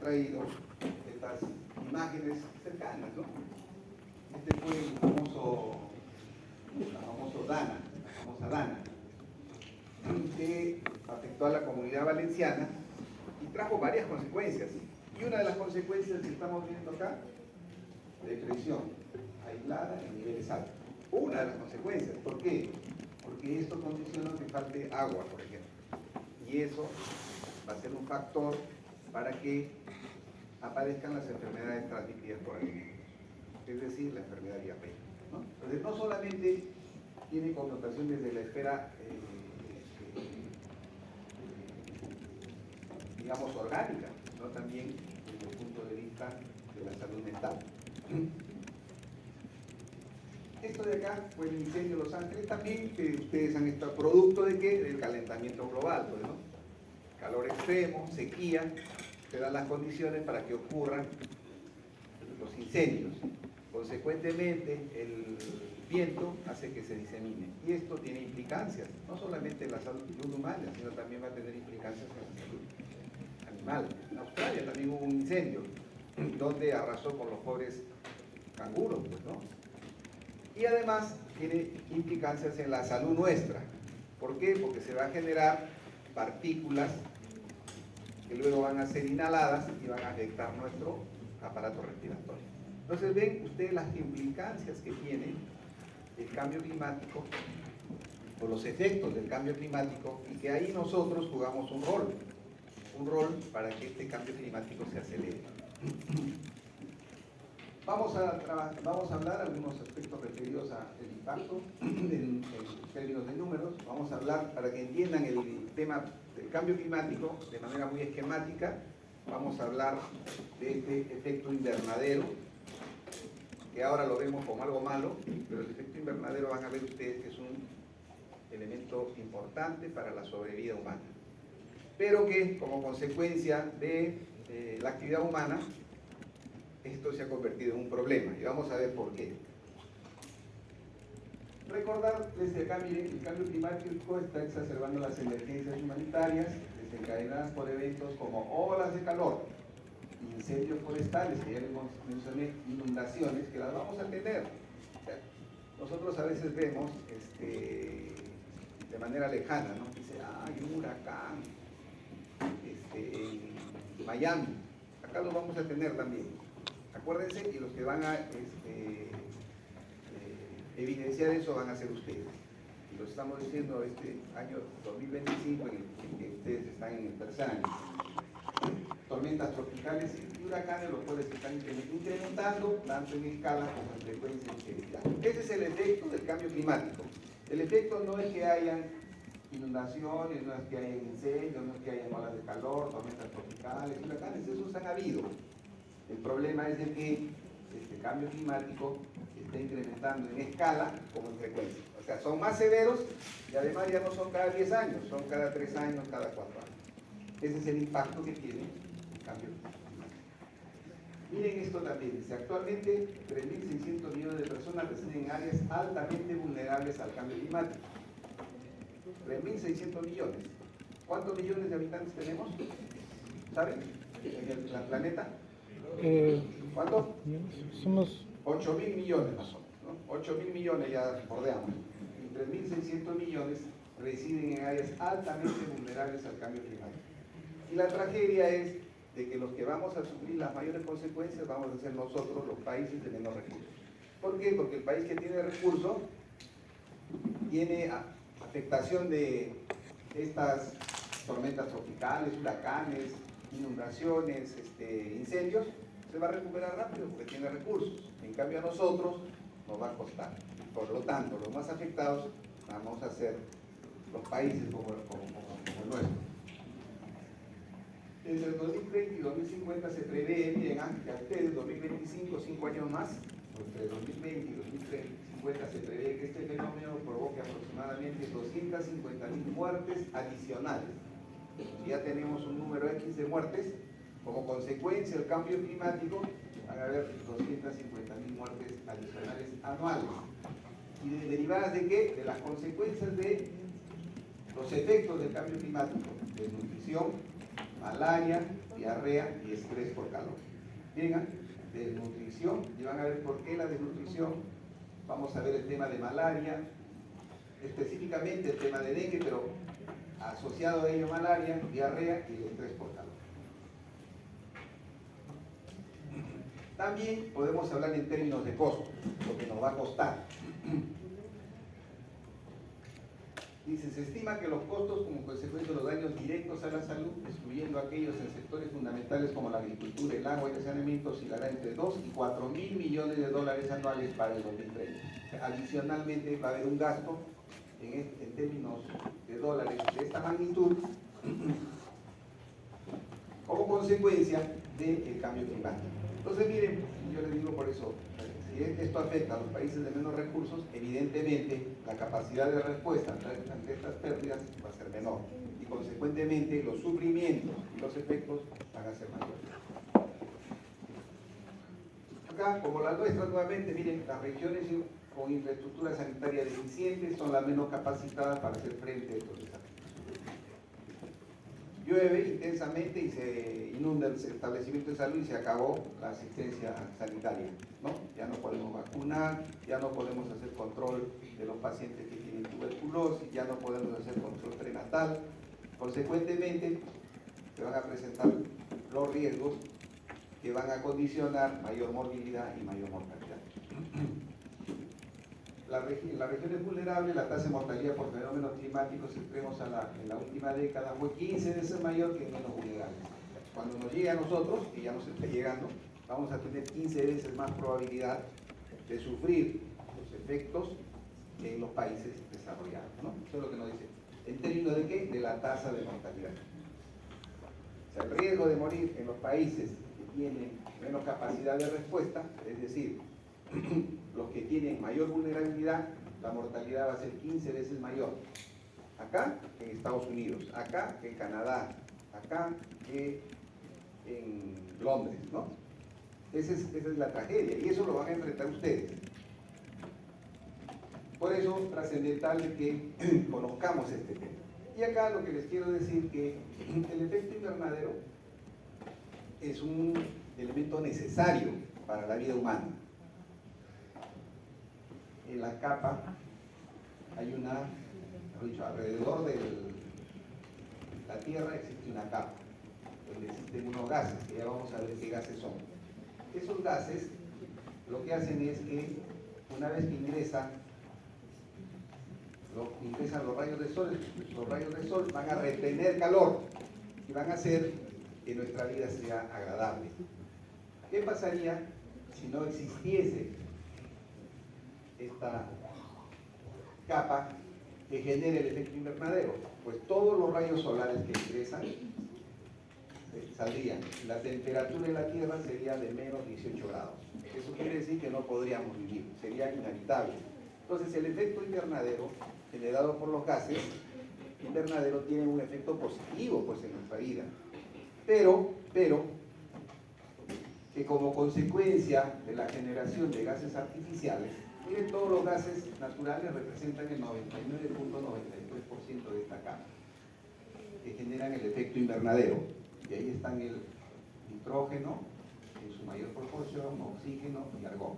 traído estas imágenes cercanas, ¿no? Este fue el famoso Dana, la famosa Dana, que afectó a la comunidad valenciana y trajo varias consecuencias. Y una de las consecuencias que estamos viendo acá, depresión aislada en niveles altos. Una de las consecuencias. ¿Por qué? Porque esto condiciona que falte agua, por ejemplo. Y eso va a ser un factor para que aparezcan las enfermedades transmitidas por alimentos. Es decir, la enfermedad diabética, ¿no? Entonces, no solamente tiene connotación desde la esfera, digamos, orgánica, sino también desde el punto de vista de la salud mental. Esto de acá fue el incendio de Los Ángeles también, que ustedes han estado producto de ¿qué? Del calentamiento global, pues, ¿no? Calor extremo, sequía, se dan las condiciones para que ocurran los incendios. Consecuentemente, el viento hace que se disemine. Y esto tiene implicancias, no solamente en la salud humana, sino también va a tener implicancias en la salud animal. En Australia también hubo un incendio, donde arrasó con los pobres canguros, pues, ¿no? Y además tiene implicancias en la salud nuestra. ¿Por qué? Porque se va a generar partículas que luego van a ser inhaladas y van a afectar nuestro aparato respiratorio. Entonces ven ustedes las implicancias que tiene el cambio climático o los efectos del cambio climático, y que ahí nosotros jugamos un rol para que este cambio climático se acelere. Vamos a hablar algunos aspectos referidos al impacto en términos de números. Vamos a hablar para que entiendan el tema del cambio climático de manera muy esquemática. Vamos a hablar de este efecto invernadero, que ahora lo vemos como algo malo, pero el efecto invernadero van a ver ustedes que es un elemento importante para la sobrevida humana, pero que como consecuencia de la actividad humana, esto se ha convertido en un problema, y vamos a ver por qué. Recordar desde acá, miren, el cambio climático está exacerbando las emergencias humanitarias desencadenadas por eventos como olas de calor, incendios forestales, que ya les mencioné, inundaciones, que las vamos a tener. O sea, nosotros a veces vemos de manera lejana, ¿no? Dice, hay un huracán en Miami, acá lo vamos a tener también. Acuérdense, y los que van a evidenciar eso van a ser ustedes. Y lo estamos diciendo este año 2025, en que ustedes están en el tercer año. Tormentas tropicales y huracanes, los cuales se están incrementando tanto en escala como en frecuencia y severidad. Ese es el efecto del cambio climático. El efecto no es que hayan inundaciones, no es que hayan incendios, no es que hayan olas de calor, tormentas tropicales, huracanes, esos han habido. El problema es de que este cambio climático está incrementando en escala como en frecuencia. O sea, son más severos y además ya no son cada 10 años, son cada 3 años, cada 4 años. Ese es el impacto que tiene el cambio climático. Miren esto también, dice, actualmente 3.600 millones de personas residen en áreas altamente vulnerables al cambio climático. 3.600 millones. ¿Cuántos millones de habitantes tenemos? ¿Saben? En el planeta. ¿Cuánto? Somos 8.000 millones más o menos, ¿no? 8.000 millones ya bordeamos. Y 3.600 millones residen en áreas altamente vulnerables al cambio climático. Y la tragedia es de que los que vamos a sufrir las mayores consecuencias vamos a ser nosotros, los países de menos recursos. ¿Por qué? Porque el país que tiene recursos tiene afectación de estas tormentas tropicales, huracanes, inundaciones, incendios, se va a recuperar rápido porque tiene recursos. En cambio a nosotros nos va a costar. Por lo tanto, los más afectados vamos a ser los países como el nuestro. Desde el 2030 y 2050 se prevé, miren, a ustedes 2025, 5 años más, entre 2020 y 2050 se prevé que este fenómeno provoque aproximadamente 250.000 muertes adicionales. Ya tenemos un número X de muertes. Como consecuencia del cambio climático, van a haber 250.000 muertes adicionales anuales. ¿Y derivadas de qué? De las consecuencias de los efectos del cambio climático, desnutrición, malaria, diarrea y estrés por calor. Bien, desnutrición, y van a ver por qué la desnutrición. Vamos a ver el tema de malaria, específicamente el tema de dengue, pero asociado a ello malaria, diarrea y el estrés por calor. También podemos hablar en términos de costo, lo que nos va a costar. Dice, se estima que los costos como consecuencia de los daños directos a la salud, excluyendo aquellos en sectores fundamentales como la agricultura, el agua y el saneamiento, oscilará entre 2 y 4 mil millones de dólares anuales para el 2030. Adicionalmente va a haber un gasto en términos de dólares de esta magnitud como consecuencia del cambio climático. Entonces miren, yo les digo por eso, si esto afecta a los países de menos recursos, evidentemente la capacidad de respuesta ante estas pérdidas va a ser menor y consecuentemente los sufrimientos y los efectos van a ser mayores. Acá, como las nuestras nuevamente, miren, las regiones con infraestructura sanitaria deficiente son las menos capacitadas para hacer frente a estos desafíos. Llueve intensamente y se inunda el establecimiento de salud y se acabó la asistencia sanitaria, ¿no? Ya no podemos vacunar, ya no podemos hacer control de los pacientes que tienen tuberculosis, ya no podemos hacer control prenatal. Consecuentemente, se van a presentar los riesgos que van a condicionar mayor morbilidad y mayor mortalidad. En las regiones vulnerables, la tasa de mortalidad por fenómenos climáticos extremos en la última década fue 15 veces mayor que en menos vulnerables. Cuando nos llegue a nosotros, que ya nos está llegando, vamos a tener 15 veces más probabilidad de sufrir los efectos que en los países desarrollados, ¿no? Eso es lo que nos dice. ¿En términos de qué? De la tasa de mortalidad. O sea, el riesgo de morir en los países que tienen menos capacidad de respuesta, es decir, los que tienen mayor vulnerabilidad, la mortalidad va a ser 15 veces mayor. Acá que en Estados Unidos, acá que en Canadá, acá que en Londres, ¿no? Esa es la tragedia y eso lo van a enfrentar ustedes. Por eso es trascendental de que conozcamos este tema. Y acá lo que les quiero decir que el efecto invernadero es un elemento necesario para la vida humana. En la capa hay alrededor de la Tierra existe una capa, donde existen unos gases, que ya vamos a ver qué gases son. Esos gases lo que hacen es que una vez que ingresan los rayos de sol van a retener calor y van a hacer que nuestra vida sea agradable. ¿Qué pasaría si no existiese esta capa que genera el efecto invernadero? Pues todos los rayos solares que ingresan saldrían. La temperatura en la Tierra sería de menos 18 grados. Eso quiere decir que no podríamos vivir, sería inhabitable. Entonces el efecto invernadero generado por los gases invernadero tiene un efecto positivo pues en nuestra vida, pero que como consecuencia de la generación de gases artificiales, miren, todos los gases naturales representan el 99.93% de esta capa que generan el efecto invernadero, y ahí están el nitrógeno en su mayor proporción, oxígeno y argón.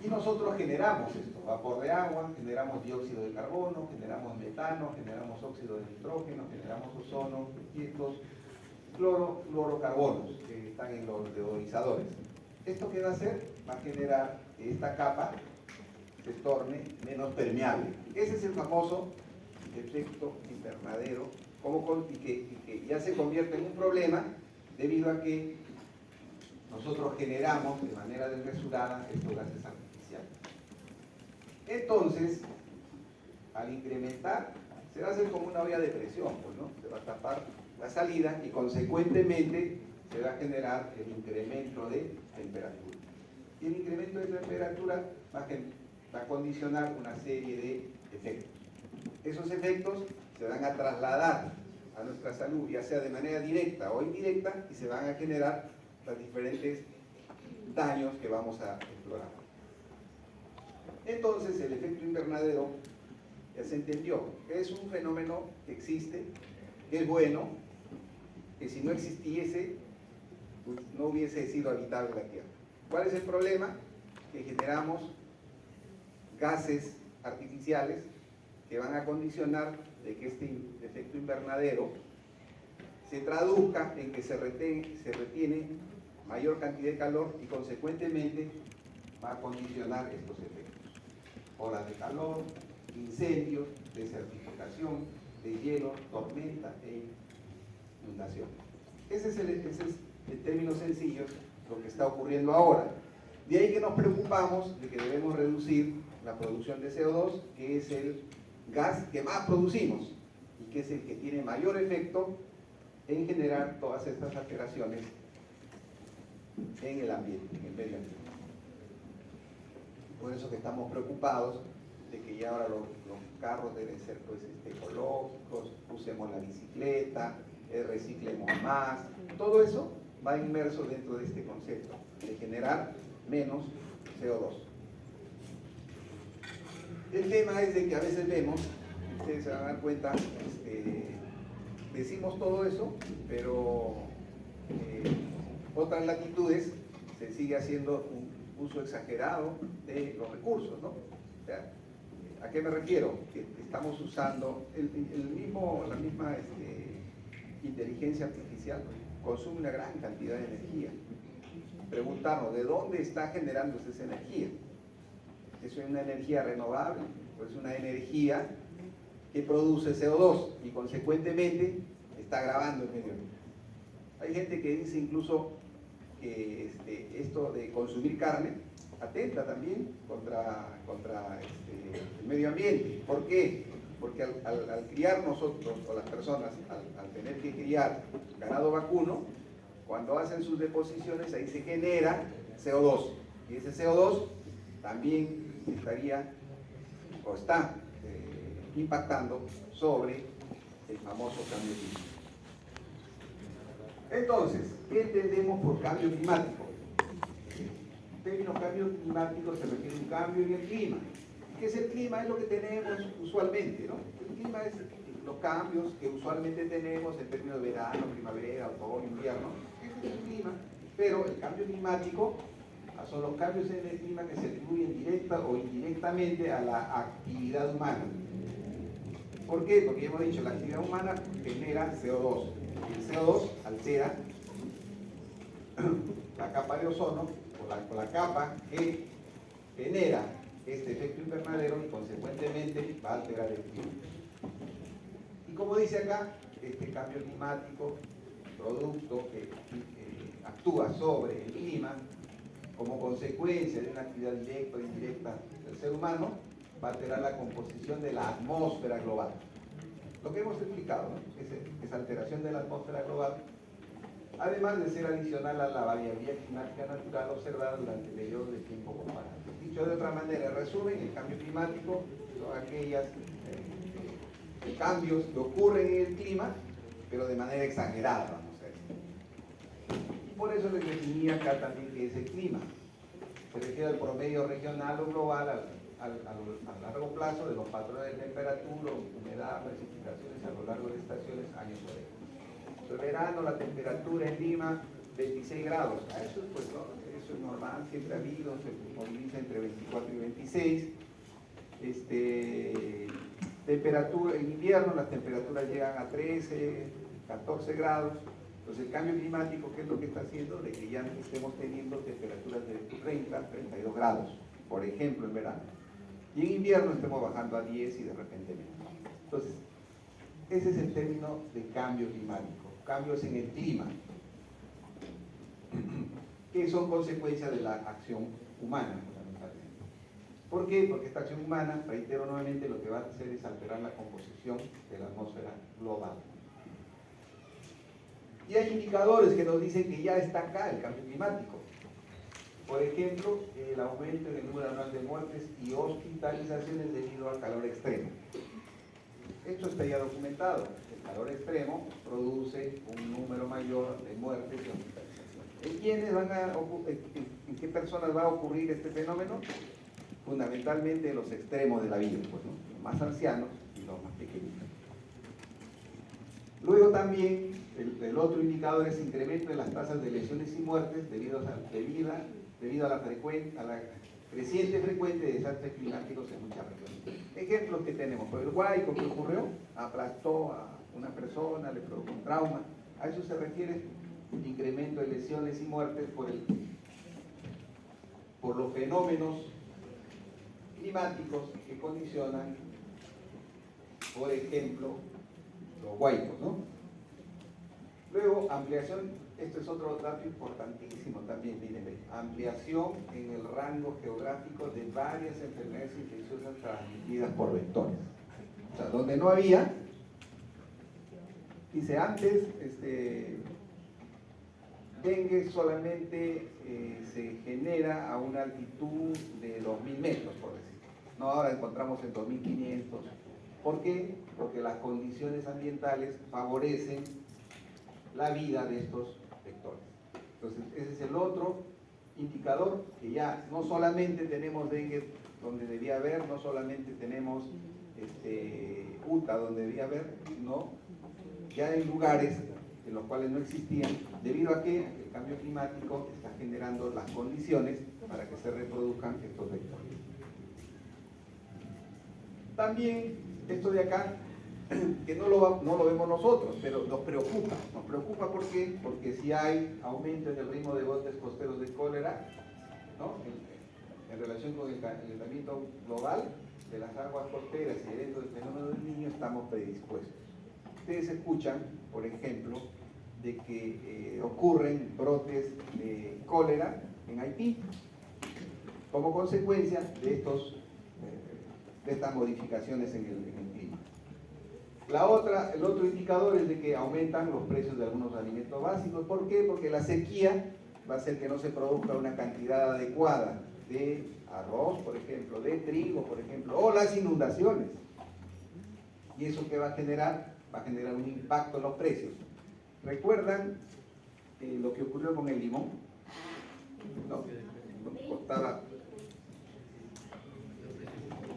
Y nosotros generamos esto, vapor de agua, generamos dióxido de carbono, generamos metano, generamos óxido de nitrógeno, generamos ozono y estos fluorocarbonos que están en los deodorizadores. ¿Esto qué va a hacer? Va a generar que esta capa se torne menos permeable. Ese es el famoso efecto invernadero y que ya se convierte en un problema debido a que nosotros generamos de manera desmesurada estos gases artificiales. Entonces, al incrementar, se va a hacer como una olla de presión, pues, ¿no? Se va a tapar la salida y consecuentemente se va a generar el incremento de temperatura. Y el incremento de temperatura va a condicionar una serie de efectos. Esos efectos se van a trasladar a nuestra salud, ya sea de manera directa o indirecta, y se van a generar los diferentes daños que vamos a explorar. Entonces, el efecto invernadero ya se entendió que es un fenómeno que existe es bueno, que si no existiese, pues no hubiese sido habitable la Tierra. ¿Cuál es el problema? Que generamos gases artificiales que van a condicionar de que este efecto invernadero se traduzca en que se retiene mayor cantidad de calor y consecuentemente va a condicionar estos efectos. Olas de calor, incendios, desertificación, deshielo, tormenta e inundación. Ese es en términos sencillos lo que está ocurriendo ahora. De ahí que nos preocupamos de que debemos reducir la producción de CO2, que es el gas que más producimos y que es el que tiene mayor efecto en generar todas estas alteraciones en el ambiente, en el medio ambiente. Por eso que estamos preocupados de que ya ahora los carros deben ser pues, ecológicos, usemos la bicicleta, reciclemos más. Todo eso va inmerso dentro de este concepto de generar menos CO2. El tema es de que a veces vemos, ustedes se van a dar cuenta, decimos todo eso, pero otras latitudes se sigue haciendo un uso exagerado de los recursos, ¿no? O sea, ¿a qué me refiero? Que estamos usando la misma inteligencia artificial consume una gran cantidad de energía. Preguntarnos, ¿de dónde está generándose esa energía? ¿Es una energía renovable o es una energía que produce CO2 y consecuentemente está agravando el medio ambiente? Hay gente que dice incluso que esto de consumir carne atenta también contra el medio ambiente. ¿Por qué? Porque al criar nosotros, o las personas, al tener que criar ganado vacuno, cuando hacen sus deposiciones ahí se genera CO2 y ese CO2 también estaría o está impactando sobre el famoso cambio climático. Entonces, ¿qué entendemos por cambio climático? En términos cambio climático se refiere a un cambio en el clima. ¿Qué es el clima? Es lo que tenemos usualmente, ¿no? El clima es los cambios que usualmente tenemos en términos de verano, primavera, otoño, invierno. Ese es el clima. Pero el cambio climático son los cambios en el clima que se atribuyen directa o indirectamente a la actividad humana. ¿Por qué? Porque hemos dicho, la actividad humana genera CO2. Y el CO2 altera la capa de ozono, o la capa que genera este efecto invernadero y consecuentemente va a alterar el clima. Y como dice acá, este cambio climático, producto que actúa sobre el clima, como consecuencia de una actividad directa o indirecta del ser humano, va a alterar la composición de la atmósfera global. Lo que hemos explicado, ¿no? Esa alteración de la atmósfera global, además de ser adicional a la variabilidad climática natural observada durante periodos de tiempo comparado. Dicho de otra manera, en resumen, el cambio climático son aquellos cambios que ocurren en el clima, pero de manera exagerada, vamos a decir. Y por eso les definía acá también qué es el clima. Se refiere al promedio regional o global a largo plazo de los patrones de temperatura, humedad, precipitaciones a lo largo de estaciones, años por año. En verano la temperatura en Lima 26 grados, eso es, pues, ¿no? Eso es normal, siempre ha habido, se moviliza entre 24 y 26. Temperatura en invierno, las temperaturas llegan a 13, 14 grados. Entonces el cambio climático, ¿qué es lo que está haciendo? De que ya estemos teniendo temperaturas de 30, 32 grados, por ejemplo, en verano. Y en invierno estemos bajando a 10 y de repente menos. Entonces, ese es el término de cambio climático, cambios en el clima, que son consecuencias de la acción humana, fundamentalmente. ¿Por qué? Porque esta acción humana, reitero nuevamente, lo que va a hacer es alterar la composición de la atmósfera global. Y hay indicadores que nos dicen que ya está acá el cambio climático. Por ejemplo, el aumento en el número anual de muertes y hospitalizaciones debido al calor extremo. Esto está ya documentado. El calor extremo produce un número mayor de muertes y hospitalizaciones. ¿En qué personas va a ocurrir este fenómeno? Fundamentalmente en los extremos de la vida, pues, ¿no? Los más ancianos y los más pequeños. Luego también el otro indicador es incremento de las tasas de lesiones y muertes debido a la creciente frecuente de desastres climáticos en muchas regiones. Ejemplos que tenemos, por el Guayco, ¿qué ocurrió? Aplastó a una persona, le provocó un trauma. A eso se refiere incremento de lesiones y muertes por los fenómenos climáticos que condicionan, por ejemplo, los huaicos, ¿no? Luego, ampliación, esto es otro dato importantísimo también, miren, ampliación en el rango geográfico de varias enfermedades infecciosas transmitidas por vectores. O sea, donde no había, dice antes, dengue solamente se genera a una altitud de 2.000 metros, por decir. No, ahora encontramos en 2.500. ¿Por qué? Porque las condiciones ambientales favorecen la vida de estos vectores. Entonces, ese es el otro indicador, que ya no solamente tenemos dengue donde debía haber, no solamente tenemos UTA donde debía haber, sino ya en lugares en los cuales no existían, debido a que el cambio climático está generando las condiciones para que se reproduzcan estos vectores. También esto de acá, que no lo vemos nosotros, pero nos preocupa. Nos preocupa ¿por qué? Porque si hay aumento en el ritmo de brotes costeros de cólera, ¿no? En relación con el calentamiento global de las aguas costeras y eventos del fenómeno del Niño, estamos predispuestos. Ustedes escuchan, por ejemplo, de que ocurren brotes de cólera en Haití como consecuencia de estas modificaciones en el clima. El otro indicador es de que aumentan los precios de algunos alimentos básicos. ¿Por qué? Porque la sequía va a hacer que no se produzca una cantidad adecuada de arroz, por ejemplo, de trigo, por ejemplo, o las inundaciones. ¿Y eso qué va a generar? Va a generar un impacto en los precios. ¿Recuerdan lo que ocurrió con el limón? ¿No? Costaba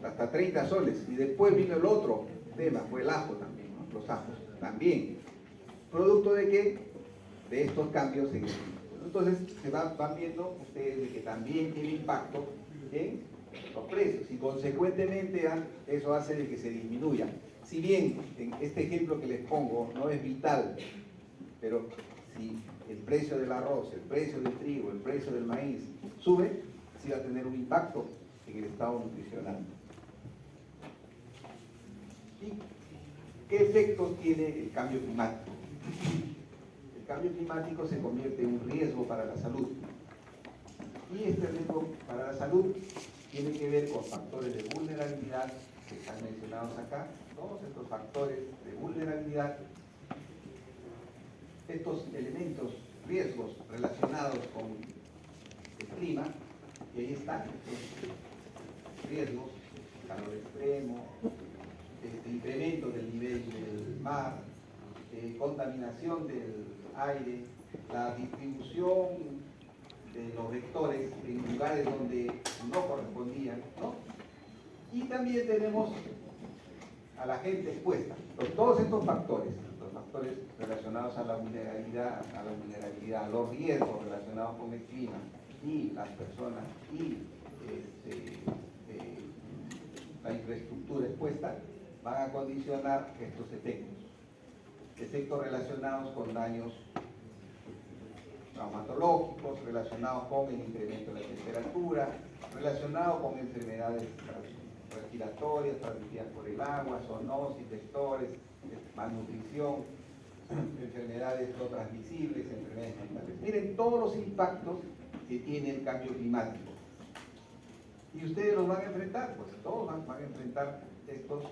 hasta 30 soles. Y después vino el otro tema, fue el ajo también, ¿no? Los ajos también. ¿Producto de qué? De estos cambios en el clima. Entonces, se van viendo ustedes de que también tiene impacto en los precios y consecuentemente eso hace de que se disminuya. Si bien en este ejemplo que les pongo no es vital, pero si el precio del arroz, el precio del trigo, el precio del maíz sube, sí va a tener un impacto en el estado nutricional. ¿Y qué efectos tiene el cambio climático? El cambio climático se convierte en un riesgo para la salud. Y este riesgo para la salud tiene que ver con factores de vulnerabilidad que están mencionados acá. Todos estos factores de vulnerabilidad, estos elementos, riesgos relacionados con el clima, y ahí están estos riesgos: calor extremo, incremento del nivel del mar, contaminación del aire, la distribución de los vectores en lugares donde no correspondían, ¿no? Y también tenemos a la gente expuesta. Todos estos factores, los factores relacionados a la vulnerabilidad, los riesgos relacionados con el clima y las personas y la infraestructura expuesta, van a condicionar estos efectos relacionados con daños traumatológicos, relacionados con el incremento de la temperatura, relacionados con enfermedades respiratorias transmitidas por el agua, zoonosis, vectores, malnutrición, enfermedades no transmisibles, enfermedades mentales. Miren todos los impactos que tiene el cambio climático. ¿Y ustedes los van a enfrentar? Pues todos van a enfrentar estos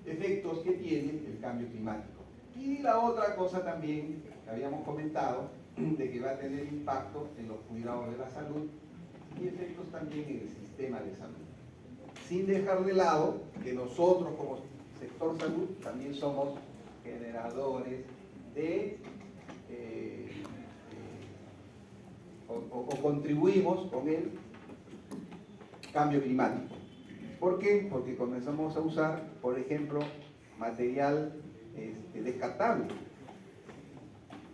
efectos que tiene el cambio climático. Y la otra cosa también que habíamos comentado, de que va a tener impacto en los cuidados de la salud y efectos también en el sistema de salud. Sin dejar de lado que nosotros como sector salud también somos generadores de o contribuimos con el cambio climático. ¿Por qué? Porque comenzamos a usar, por ejemplo, material descartable.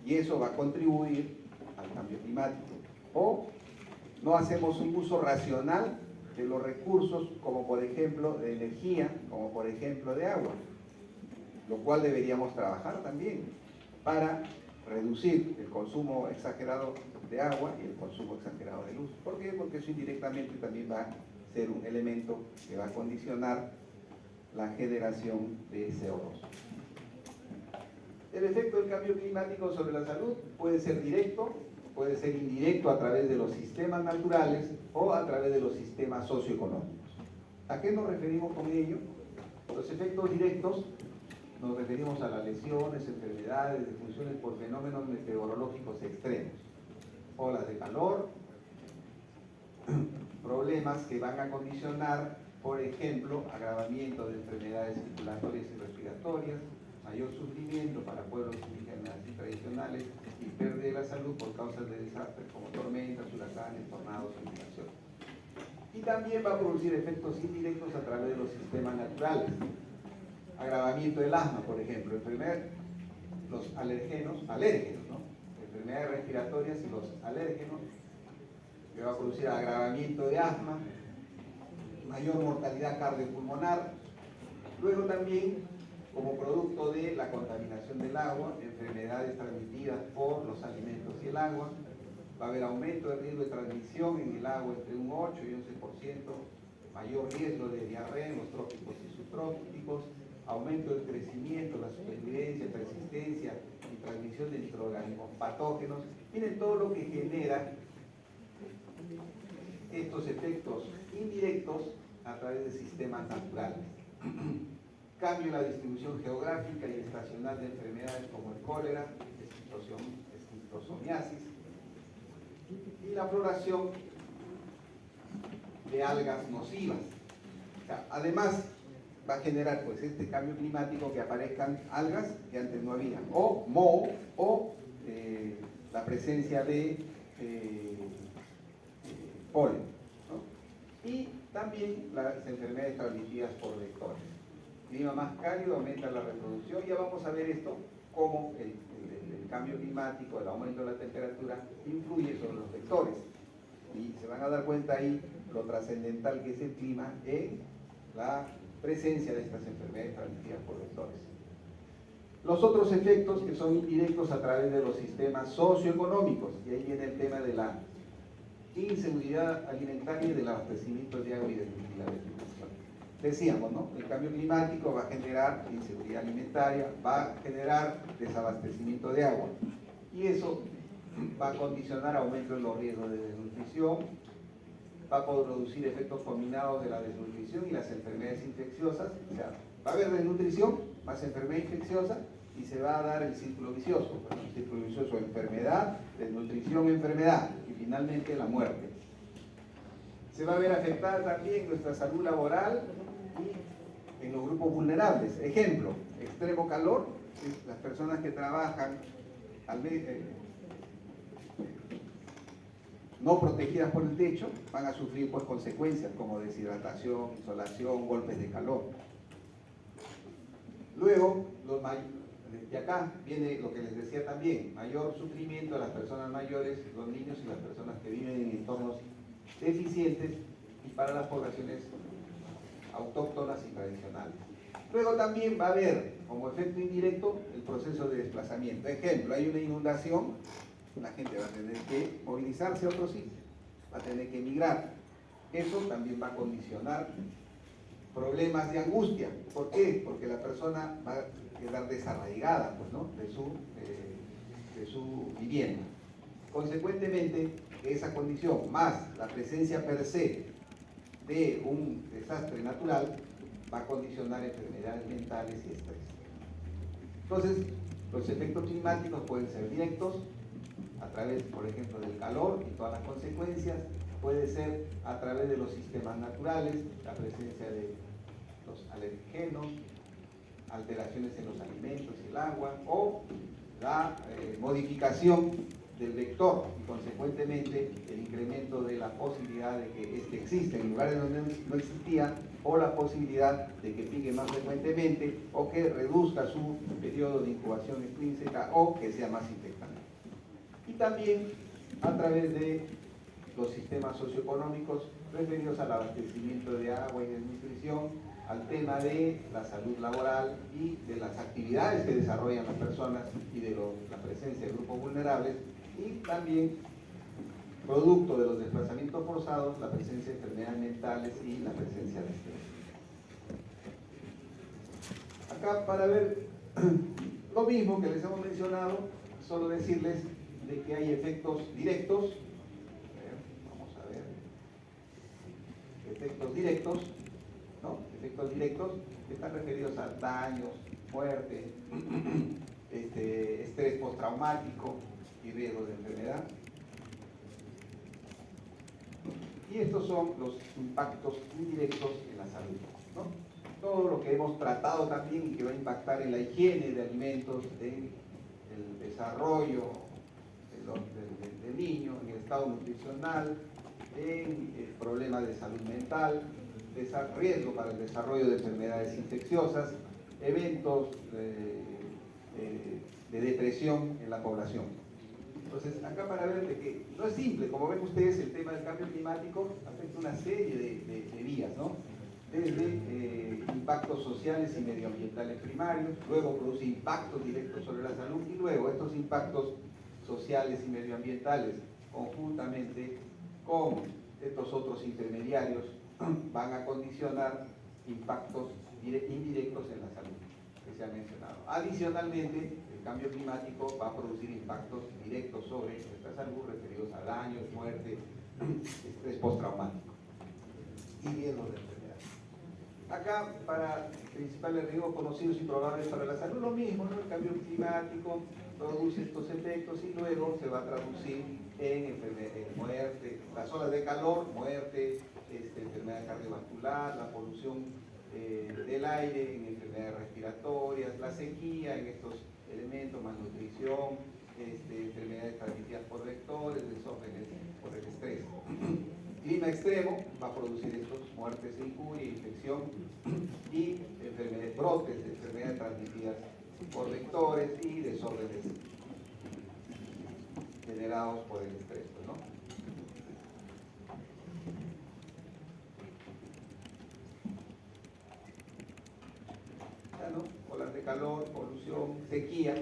Y eso va a contribuir al cambio climático. O no hacemos un uso racional de los recursos, como por ejemplo de energía, como por ejemplo de agua, lo cual deberíamos trabajar también para reducir el consumo exagerado de agua y el consumo exagerado de luz. ¿Por qué? Porque eso indirectamente también va a ser un elemento que va a condicionar la generación de CO2. El efecto del cambio climático sobre la salud puede ser directo, puede ser indirecto a través de los sistemas naturales o a través de los sistemas socioeconómicos. ¿A qué nos referimos con ello? Los efectos directos nos referimos a las lesiones, enfermedades, defunciones por fenómenos meteorológicos extremos, olas de calor, problemas que van a condicionar, por ejemplo, agravamiento de enfermedades circulatorias y respiratorias, mayor sufrimiento para pueblos indígenas y tradicionales y pérdida de la salud por causas de desastres como tormentas, huracanes, tornados y inundaciones. Y también va a producir efectos indirectos a través de los sistemas naturales. Agravamiento del asma, por ejemplo, los alérgenos, ¿no? Enfermedades respiratorias y los alérgenos, que va a producir agravamiento de asma, mayor mortalidad cardiopulmonar. Luego también, como producto de la contaminación del agua, enfermedades transmitidas por los alimentos y el agua, va a haber aumento del riesgo de transmisión en el agua entre un 8 y 11%, mayor riesgo de diarrea en los trópicos y subtrópicos, aumento del crecimiento, la supervivencia, persistencia y transmisión de microorganismos patógenos. Miren todo lo que genera estos efectos indirectos a través de sistemas naturales. Cambio en la distribución geográfica y estacional de enfermedades como el cólera, esquistosomiasis, y la floración de algas nocivas. O sea, además, va a generar pues este cambio climático que aparezcan algas que antes no había, o moho, o la presencia de polen, ¿no? Y también las enfermedades transmitidas por vectores. Clima más cálido aumenta la reproducción. Ya vamos a ver esto, cómo el cambio climático, el aumento de la temperatura influye sobre los vectores. Y se van a dar cuenta ahí lo trascendental que es el clima en la presencia de estas enfermedades transmitidas por vectores. Los otros efectos que son indirectos a través de los sistemas socioeconómicos, y ahí viene el tema de la inseguridad alimentaria y del abastecimiento de agua y de la distribución. Decíamos, ¿no? El cambio climático va a generar inseguridad alimentaria, va a generar desabastecimiento de agua, y eso va a condicionar aumento en los riesgos de desnutrición, va a producir efectos combinados de la desnutrición y las enfermedades infecciosas. O sea, va a haber desnutrición, más enfermedad infecciosa, y se va a dar el círculo vicioso. Bueno, el círculo vicioso: enfermedad, desnutrición, enfermedad, y finalmente la muerte. Se va a ver afectada también nuestra salud laboral y en los grupos vulnerables. Ejemplo: extremo calor, las personas que trabajan no protegidas por el techo van a sufrir pues consecuencias como deshidratación, insolación, golpes de calor. Luego, de acá viene lo que les decía también: mayor sufrimiento a las personas mayores, los niños y las personas que viven en entornos deficientes, y para las poblaciones autóctonas y tradicionales. Luego también va a haber como efecto indirecto el proceso de desplazamiento. Ejemplo: hay una inundación, la gente va a tener que movilizarse a otro sitio, va a tener que emigrar. Eso también va a condicionar problemas de angustia. ¿Por qué? Porque la persona va a quedar desarraigada, pues, ¿no?, de su vivienda. Consecuentemente, esa condición, más la presencia per se de un desastre natural, va a condicionar enfermedades mentales y estrés. Entonces, los efectos climáticos pueden ser directos, a través, por ejemplo, del calor y todas las consecuencias. Puede ser a través de los sistemas naturales, la presencia de los alergenos, alteraciones en los alimentos y el agua, o la modificación del vector y consecuentemente el incremento de la posibilidad de que este exista en lugares donde no existía, o la posibilidad de que pique más frecuentemente o que reduzca su periodo de incubación extrínseca o que sea más infectante. Y también a través de los sistemas socioeconómicos referidos al abastecimiento de agua y de nutrición, al tema de la salud laboral y de las actividades que desarrollan las personas y de la presencia de grupos vulnerables, y también, producto de los desplazamientos forzados, la presencia de enfermedades mentales y la presencia de estrés. Acá, para ver lo mismo que les hemos mencionado, solo decirles de que hay efectos directos. Vamos a ver. Efectos directos, ¿no? Efectos directos que están referidos a daños, muerte, estrés postraumático y riesgo de enfermedad. Y estos son los impactos indirectos en la salud, ¿no? Todo lo que hemos tratado también y que va a impactar en la higiene de alimentos, en el desarrollo del niño, en el estado nutricional, en problemas de salud mental, riesgo para el desarrollo de enfermedades infecciosas, eventos de depresión en la población. Entonces, acá para ver de que no es simple, como ven ustedes, el tema del cambio climático afecta una serie de vías, ¿no? Desde impactos sociales y medioambientales primarios, luego produce impactos directos sobre la salud y luego estos impactos sociales y medioambientales conjuntamente con estos otros intermediarios van a condicionar impactos indirectos en la salud que se han mencionado. Adicionalmente, el cambio climático va a producir impactos directos sobre nuestra salud referidos a daños, muerte, estrés postraumático y riesgos de enfermedad. Acá, para principales riesgos conocidos y probables para la salud, lo mismo, ¿no? El cambio climático produce estos efectos y luego se va a traducir en muerte, las olas de calor, muerte, enfermedad cardiovascular, la polución del aire en enfermedades respiratorias, la sequía en estos elementos, malnutrición, enfermedades transmitidas por vectores, desórdenes por el estrés. Clima extremo va a producir estos, muertes e injuria, infección y brotes de enfermedades transmitidas por vectores y desórdenes generados por el estrés, ¿no? Ya, ¿no? Olas de calor, polución, sequía,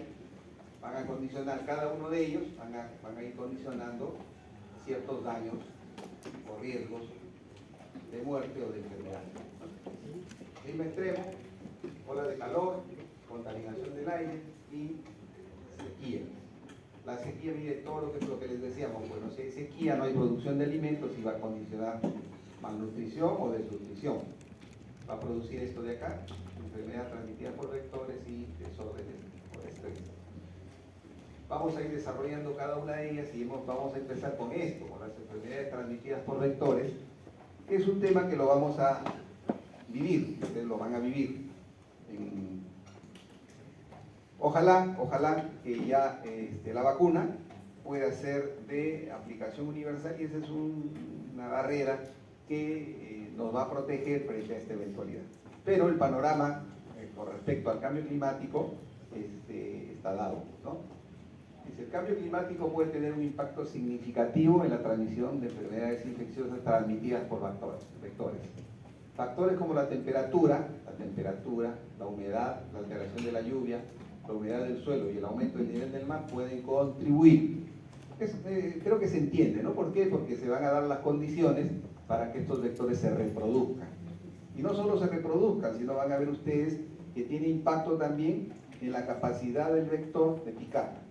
van a condicionar, cada uno de ellos van a ir condicionando ciertos daños o riesgos de muerte o de enfermedad. Clima extremo, olas de calor, contaminación del aire y sequía. La sequía mide todo lo que les decíamos. Bueno, si hay sequía no hay producción de alimentos y va a condicionar malnutrición o desnutrición. Va a producir esto de acá, enfermedad transmitida por vectores y desórdenes por estrés. Vamos a ir desarrollando cada una de ellas y vamos a empezar con esto, con las enfermedades transmitidas por vectores, que es un tema que lo vamos a vivir, ustedes lo van a vivir. Ojalá que ya la vacuna pueda ser de aplicación universal y esa es una barrera que nos va a proteger frente a esta eventualidad. Pero el panorama con respecto al cambio climático está dado, ¿no? El cambio climático puede tener un impacto significativo en la transmisión de enfermedades infecciosas transmitidas por vectores. Factores como la temperatura, la humedad, la alteración de la lluvia, la humedad del suelo y el aumento del nivel del mar pueden contribuir. Creo que se entiende, ¿no? ¿Por qué? Porque se van a dar las condiciones para que estos vectores se reproduzcan. Y no solo se reproduzcan, sino van a ver ustedes que tiene impacto también en la capacidad del vector de picar.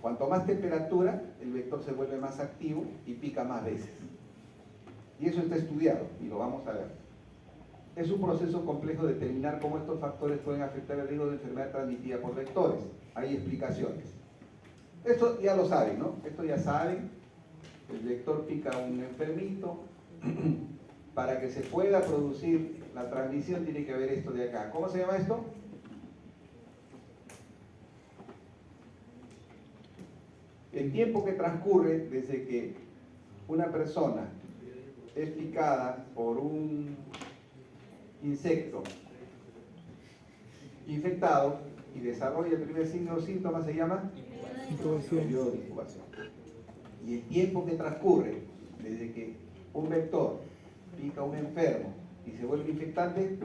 Cuanto más temperatura, el vector se vuelve más activo y pica más veces. Y eso está estudiado y lo vamos a ver. Es un proceso complejo determinar cómo estos factores pueden afectar el riesgo de enfermedad transmitida por vectores. Hay explicaciones. Esto ya lo saben, ¿no? Esto ya saben. El vector pica a un enfermito. Para que se pueda producir la transmisión tiene que haber esto de acá. ¿Cómo se llama esto? El tiempo que transcurre desde que una persona es picada por un insecto infectado y desarrolla el primer signo o síntoma se llama periodo de incubación. Y el tiempo que transcurre desde que un vector pica a un enfermo y se vuelve infectante,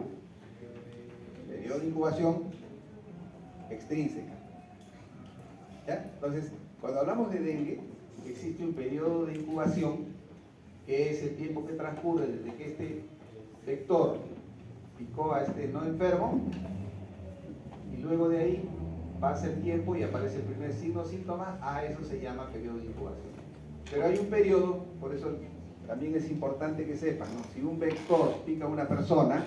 periodo de incubación extrínseca. ¿Ya? Entonces, cuando hablamos de dengue, existe un periodo de incubación que es el tiempo que transcurre desde que este vector picó a este no enfermo y luego de ahí pasa el tiempo y aparece el primer signo o síntoma, a eso se llama periodo de incubación. Pero hay un periodo, por eso también es importante que sepan, ¿no? Si un vector pica a una persona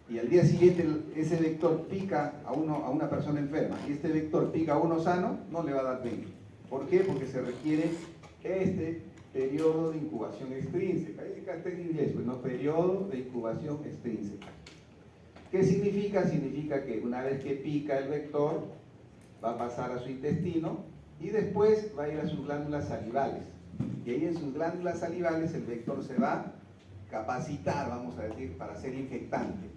y al día siguiente ese vector pica a una persona enferma y este vector pica a uno sano, no le va a dar dengue. ¿Por qué? Porque se requiere este periodo de incubación extrínseca. Ahí está en inglés, pues no, periodo de incubación extrínseca. ¿Qué significa? Significa que una vez que pica el vector, va a pasar a su intestino y después va a ir a sus glándulas salivales. Y ahí en sus glándulas salivales el vector se va a capacitar, vamos a decir, para ser infectante.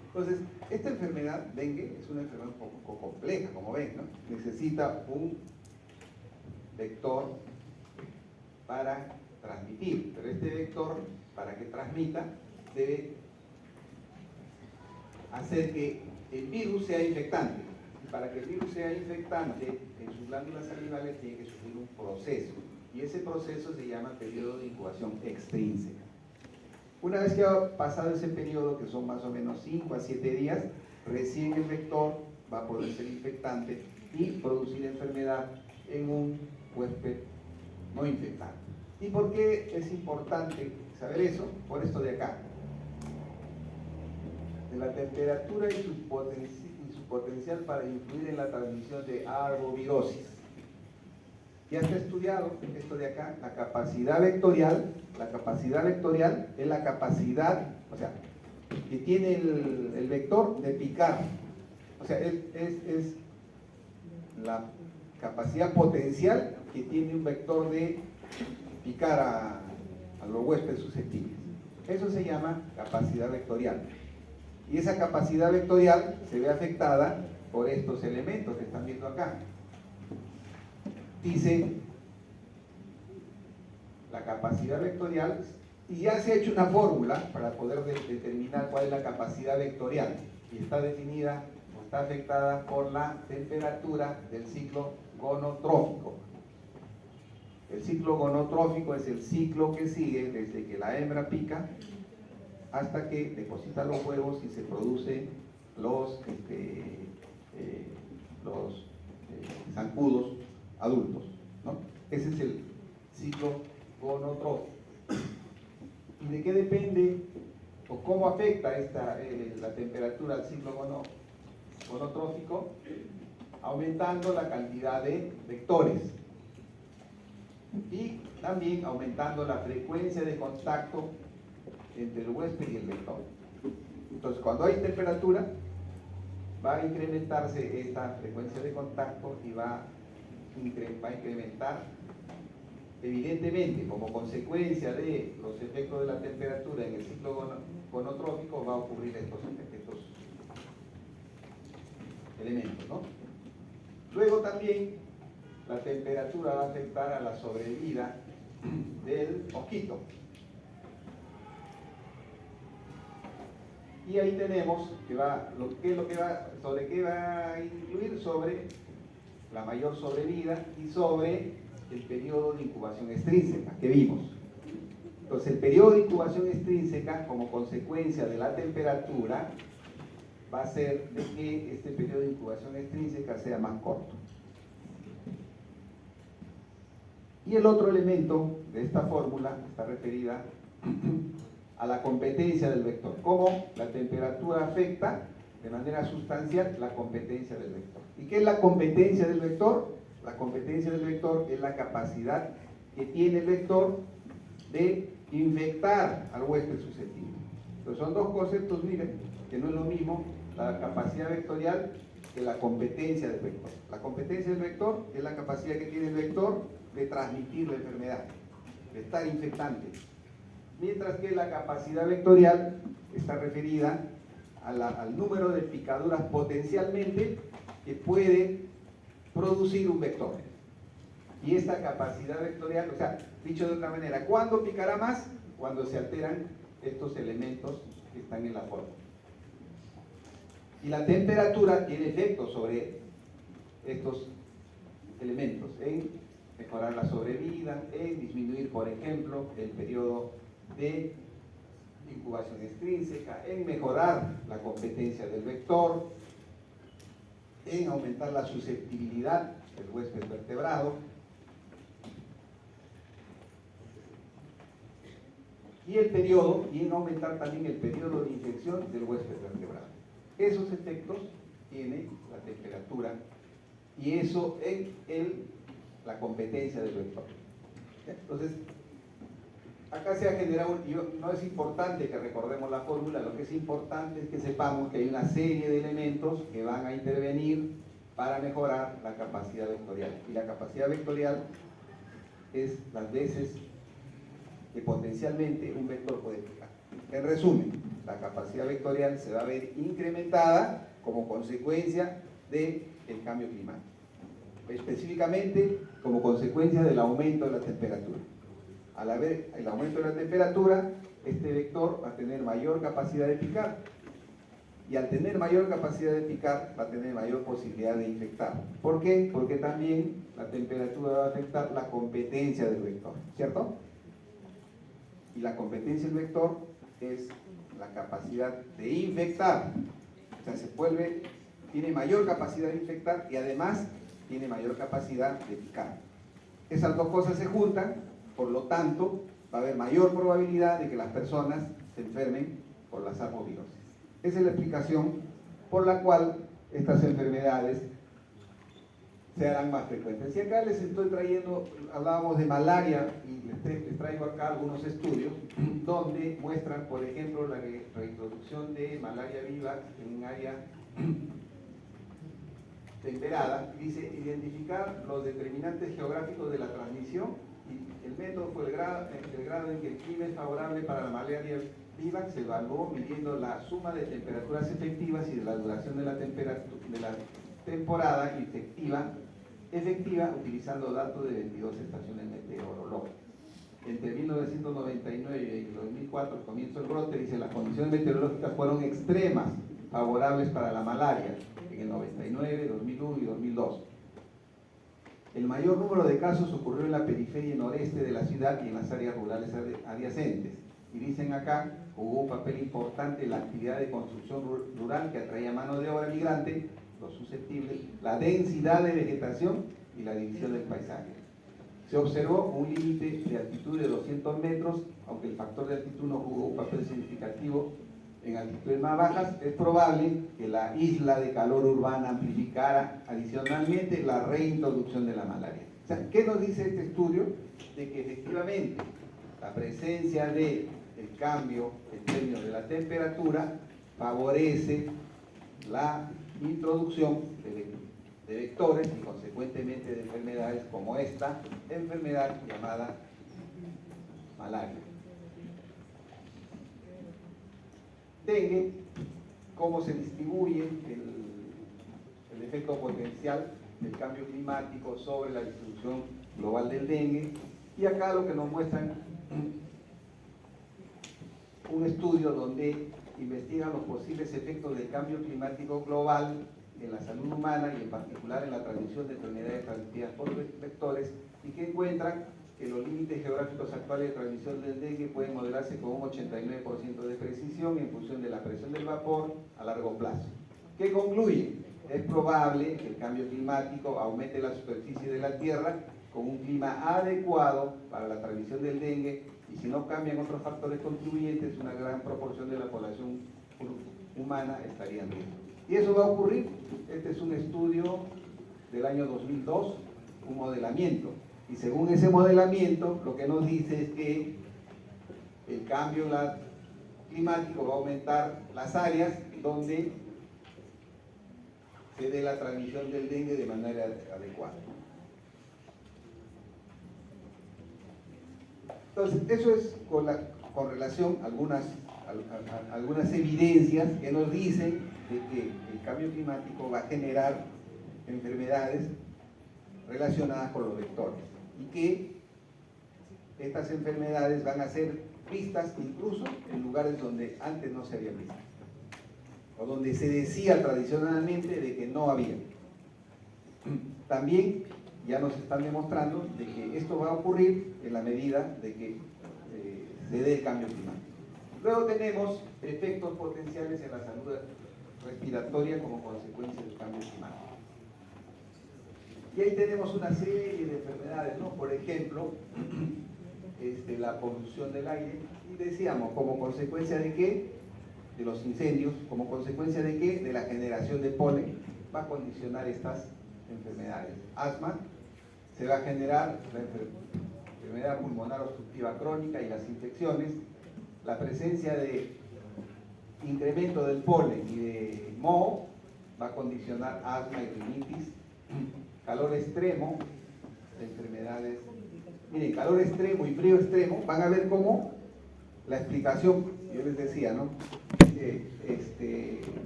Entonces, esta enfermedad, dengue, es una enfermedad un poco compleja, como ven, ¿no? Necesita un vector para transmitir, pero este vector, para que transmita, debe hacer que el virus sea infectante. Y para que el virus sea infectante, en sus glándulas salivales tiene que sufrir un proceso. Y ese proceso se llama periodo de incubación extrínseca. Una vez que ha pasado ese periodo, que son más o menos 5 a 7 días, recién el vector va a poder ser infectante y producir enfermedad en un huésped no infectado. ¿Y por qué es importante saber eso? Por esto de acá. De la temperatura y su potencial para influir en la transmisión de arbovirosis. Ya está estudiado esto de acá, la capacidad vectorial. La capacidad vectorial es la capacidad, o sea, que tiene el vector de picar. O sea, es la capacidad potencial que tiene un vector de picar a los huéspedes susceptibles. Eso se llama capacidad vectorial. Y esa capacidad vectorial se ve afectada por estos elementos que están viendo acá. Dice la capacidad vectorial, y ya se ha hecho una fórmula para poder determinar cuál es la capacidad vectorial, y está definida o está afectada por la temperatura del ciclo gonotrófico. El ciclo gonotrófico es el ciclo que sigue desde que la hembra pica hasta que deposita los huevos y se producen los zancudos adultos, ¿no? Ese es el ciclo gonotrófico. ¿Y de qué depende o cómo afecta la temperatura al ciclo gonotrófico? Aumentando la cantidad de vectores y también aumentando la frecuencia de contacto entre el huésped y el vector. Entonces, cuando hay temperatura, va a incrementarse esta frecuencia de contacto y va a incrementar, evidentemente, como consecuencia de los efectos de la temperatura en el ciclo gonotrófico, va a ocurrir estos elementos, ¿no? Luego también la temperatura va a afectar a la sobrevida del mosquito. Y ahí tenemos sobre qué va a influir, sobre la mayor sobrevida y sobre el periodo de incubación extrínseca que vimos. Entonces, el periodo de incubación extrínseca, como consecuencia de la temperatura, va a ser de que este periodo de incubación extrínseca sea más corto. Y el otro elemento de esta fórmula está referida a la competencia del vector. Cómo la temperatura afecta de manera sustancial la competencia del vector. ¿Y qué es la competencia del vector? La competencia del vector es la capacidad que tiene el vector de infectar al huésped susceptible. Entonces son dos conceptos, miren, que no es lo mismo la capacidad vectorial de la competencia del vector. La competencia del vector es la capacidad que tiene el vector de transmitir la enfermedad, de estar infectante. Mientras que la capacidad vectorial está referida al número de picaduras potencialmente que puede producir un vector. Y esta capacidad vectorial, o sea, dicho de otra manera, ¿cuándo picará más? Cuando se alteran estos elementos que están en la forma. Y la temperatura tiene efecto sobre estos elementos, en mejorar la sobrevida, en disminuir, por ejemplo, el periodo de incubación extrínseca, en mejorar la competencia del vector, en aumentar la susceptibilidad del huésped vertebrado, y en aumentar también el periodo de infección del huésped vertebrado. Esos efectos tiene la temperatura y eso en la competencia del vector. Entonces, acá se ha generado, no es importante que recordemos la fórmula, lo que es importante es que sepamos que hay una serie de elementos que van a intervenir para mejorar la capacidad vectorial. Y la capacidad vectorial es las veces que potencialmente un vector puede picar. En resumen, la capacidad vectorial se va a ver incrementada como consecuencia del cambio climático. Específicamente como consecuencia del aumento de la temperatura. Al haber el aumento de la temperatura, este vector va a tener mayor capacidad de picar. Y al tener mayor capacidad de picar, va a tener mayor posibilidad de infectar. ¿Por qué? Porque también la temperatura va a afectar la competencia del vector, ¿cierto? Y la competencia del vector es la capacidad de infectar. O sea, tiene mayor capacidad de infectar y además tiene mayor capacidad de picar. Esas dos cosas se juntan, por lo tanto, va a haber mayor probabilidad de que las personas se enfermen por las arbovirosis. Esa es la explicación por la cual estas enfermedades se harán más frecuentes. Y acá les estoy trayendo, hablábamos de malaria, y les traigo acá algunos estudios donde muestran, por ejemplo, la reintroducción de malaria viva en un área temperada. Dice, identificar los determinantes geográficos de la transmisión, y el método fue el grado en que el clima es favorable para la malaria viva. Se evaluó midiendo la suma de temperaturas efectivas y de la duración de la temporada efectiva utilizando datos de 22 estaciones meteorológicas. Entre 1999 y 2004, comienzo el brote, dice, las condiciones meteorológicas fueron extremas, favorables para la malaria, en el 99, 2001 y 2002. El mayor número de casos ocurrió en la periferia noreste de la ciudad y en las áreas rurales adyacentes. Y dicen acá, jugó un papel importante en la actividad de construcción rural que atraía mano de obra migrante, los susceptibles, la densidad de vegetación y la división del paisaje. Se observó un límite de altitud de 200 metros, aunque el factor de altitud no jugó un papel significativo en altitudes más bajas. Es probable que la isla de calor urbana amplificara adicionalmente la reintroducción de la malaria. O sea, ¿qué nos dice este estudio? De que efectivamente la presencia del cambio en términos de la temperatura favorece la introducción de vectores y consecuentemente de enfermedades como esta enfermedad llamada malaria. Dengue, cómo se distribuye el efecto potencial del cambio climático sobre la distribución global del dengue. Y acá lo que nos muestran un estudio donde investigan los posibles efectos del cambio climático global en la salud humana y en particular en la transmisión de enfermedades transmitidas por vectores, y que encuentran que los límites geográficos actuales de transmisión del dengue pueden modelarse con un 89% de precisión en función de la presión del vapor a largo plazo. ¿Qué concluye? Es probable que el cambio climático aumente la superficie de la Tierra con un clima adecuado para la transmisión del dengue, y si no cambian otros factores contribuyentes, una gran proporción de la población humana estaría en riesgo. Y eso va a ocurrir. Este es un estudio del año 2002, un modelamiento. Y según ese modelamiento, lo que nos dice es que el cambio climático va a aumentar las áreas donde se dé la transmisión del dengue de manera adecuada. Entonces, eso es con relación a algunas evidencias que nos dicen de que el cambio climático va a generar enfermedades relacionadas con los vectores y que estas enfermedades van a ser vistas incluso en lugares donde antes no se habían visto o donde se decía tradicionalmente de que no había. También ya nos están demostrando de que esto va a ocurrir en la medida de que se dé el cambio climático. Luego tenemos efectos potenciales en la salud respiratoria como consecuencia del cambio climático. Y ahí tenemos una serie de enfermedades, ¿no? Por ejemplo, la polución del aire, y decíamos, como consecuencia de qué, de los incendios, como consecuencia de qué, de la generación de polen, va a condicionar estas enfermedades. Asma, se va a generar la enfermedad pulmonar obstructiva crónica y las infecciones, la presencia de incremento del polen y de moho va a condicionar asma y rinitis, calor extremo, enfermedades. Miren, calor extremo y frío extremo, van a ver cómo la explicación, yo les decía, ¿no?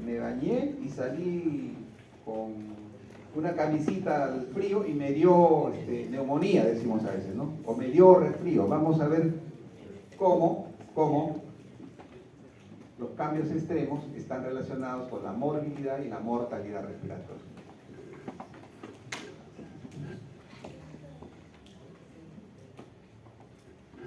Me bañé y salí con una camisita al frío y me dio neumonía, decimos a veces, ¿no? O me dio resfrío. Vamos a ver cómo los cambios extremos están relacionados con la morbilidad y la mortalidad respiratoria.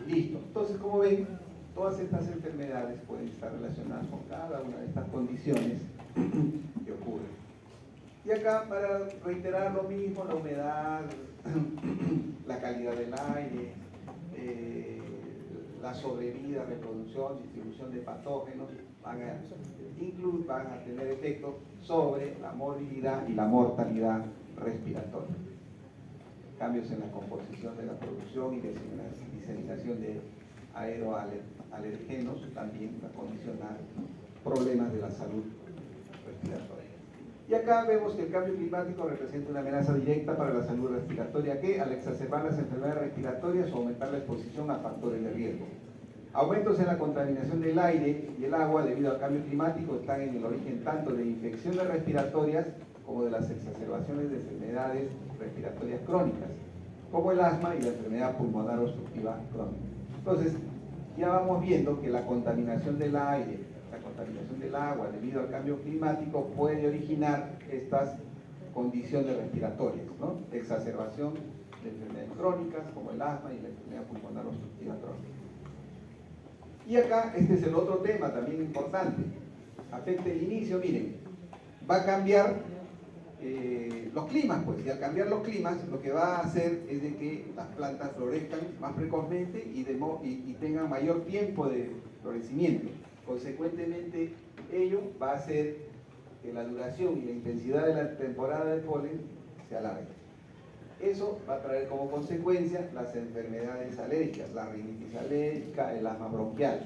Listo. Entonces, como ven, todas estas enfermedades pueden estar relacionadas con cada una de estas condiciones que ocurren. Y acá, para reiterar lo mismo, la humedad, la calidad del aire, la sobrevida, reproducción, distribución de patógenos, van a tener efectos sobre la morbilidad y la mortalidad respiratoria. Cambios en la composición de la producción y diseminación de aeroalergenos también va a condicionar problemas de la salud respiratoria. Y acá vemos que el cambio climático representa una amenaza directa para la salud respiratoria que, al exacerbar las enfermedades respiratorias o aumentar la exposición a factores de riesgo. Aumentos en la contaminación del aire y el agua debido al cambio climático están en el origen tanto de infecciones respiratorias como de las exacerbaciones de enfermedades respiratorias crónicas, como el asma y la enfermedad pulmonar obstructiva crónica. Entonces, ya vamos viendo que la contaminación del aire, la contaminación del agua debido al cambio climático puede originar estas condiciones respiratorias, ¿no? Exacerbación de enfermedades crónicas como el asma y la enfermedad pulmonar obstructiva crónica. Y acá, este es el otro tema también importante. Afecta el inicio, miren, va a cambiar los climas, pues, y al cambiar los climas, lo que va a hacer es de que las plantas florezcan más precozmente y tengan mayor tiempo de florecimiento. Consecuentemente, ello va a hacer que la duración y la intensidad de la temporada de polen se alargue. Eso va a traer como consecuencia las enfermedades alérgicas, la rinitis alérgica, el asma bronquial.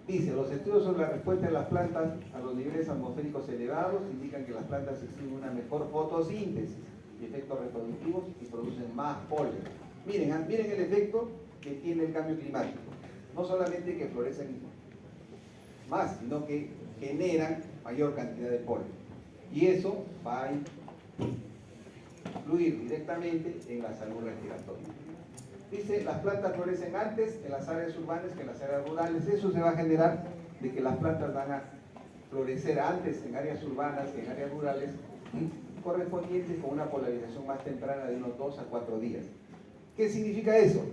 Dice, los estudios sobre la respuesta de las plantas a los niveles atmosféricos elevados indican que las plantas exhiben una mejor fotosíntesis y efectos reproductivos y producen más polen. Miren el efecto que tiene el cambio climático. No solamente que florecen más, sino que generan mayor cantidad de polen. Y eso va a influir directamente en la salud respiratoria. Dice, las plantas florecen antes en las áreas urbanas que en las áreas rurales. Eso se va a generar de que las plantas van a florecer antes en áreas urbanas que en áreas rurales, correspondientes con una polarización más temprana de unos 2 a 4 días. ¿Qué significa eso?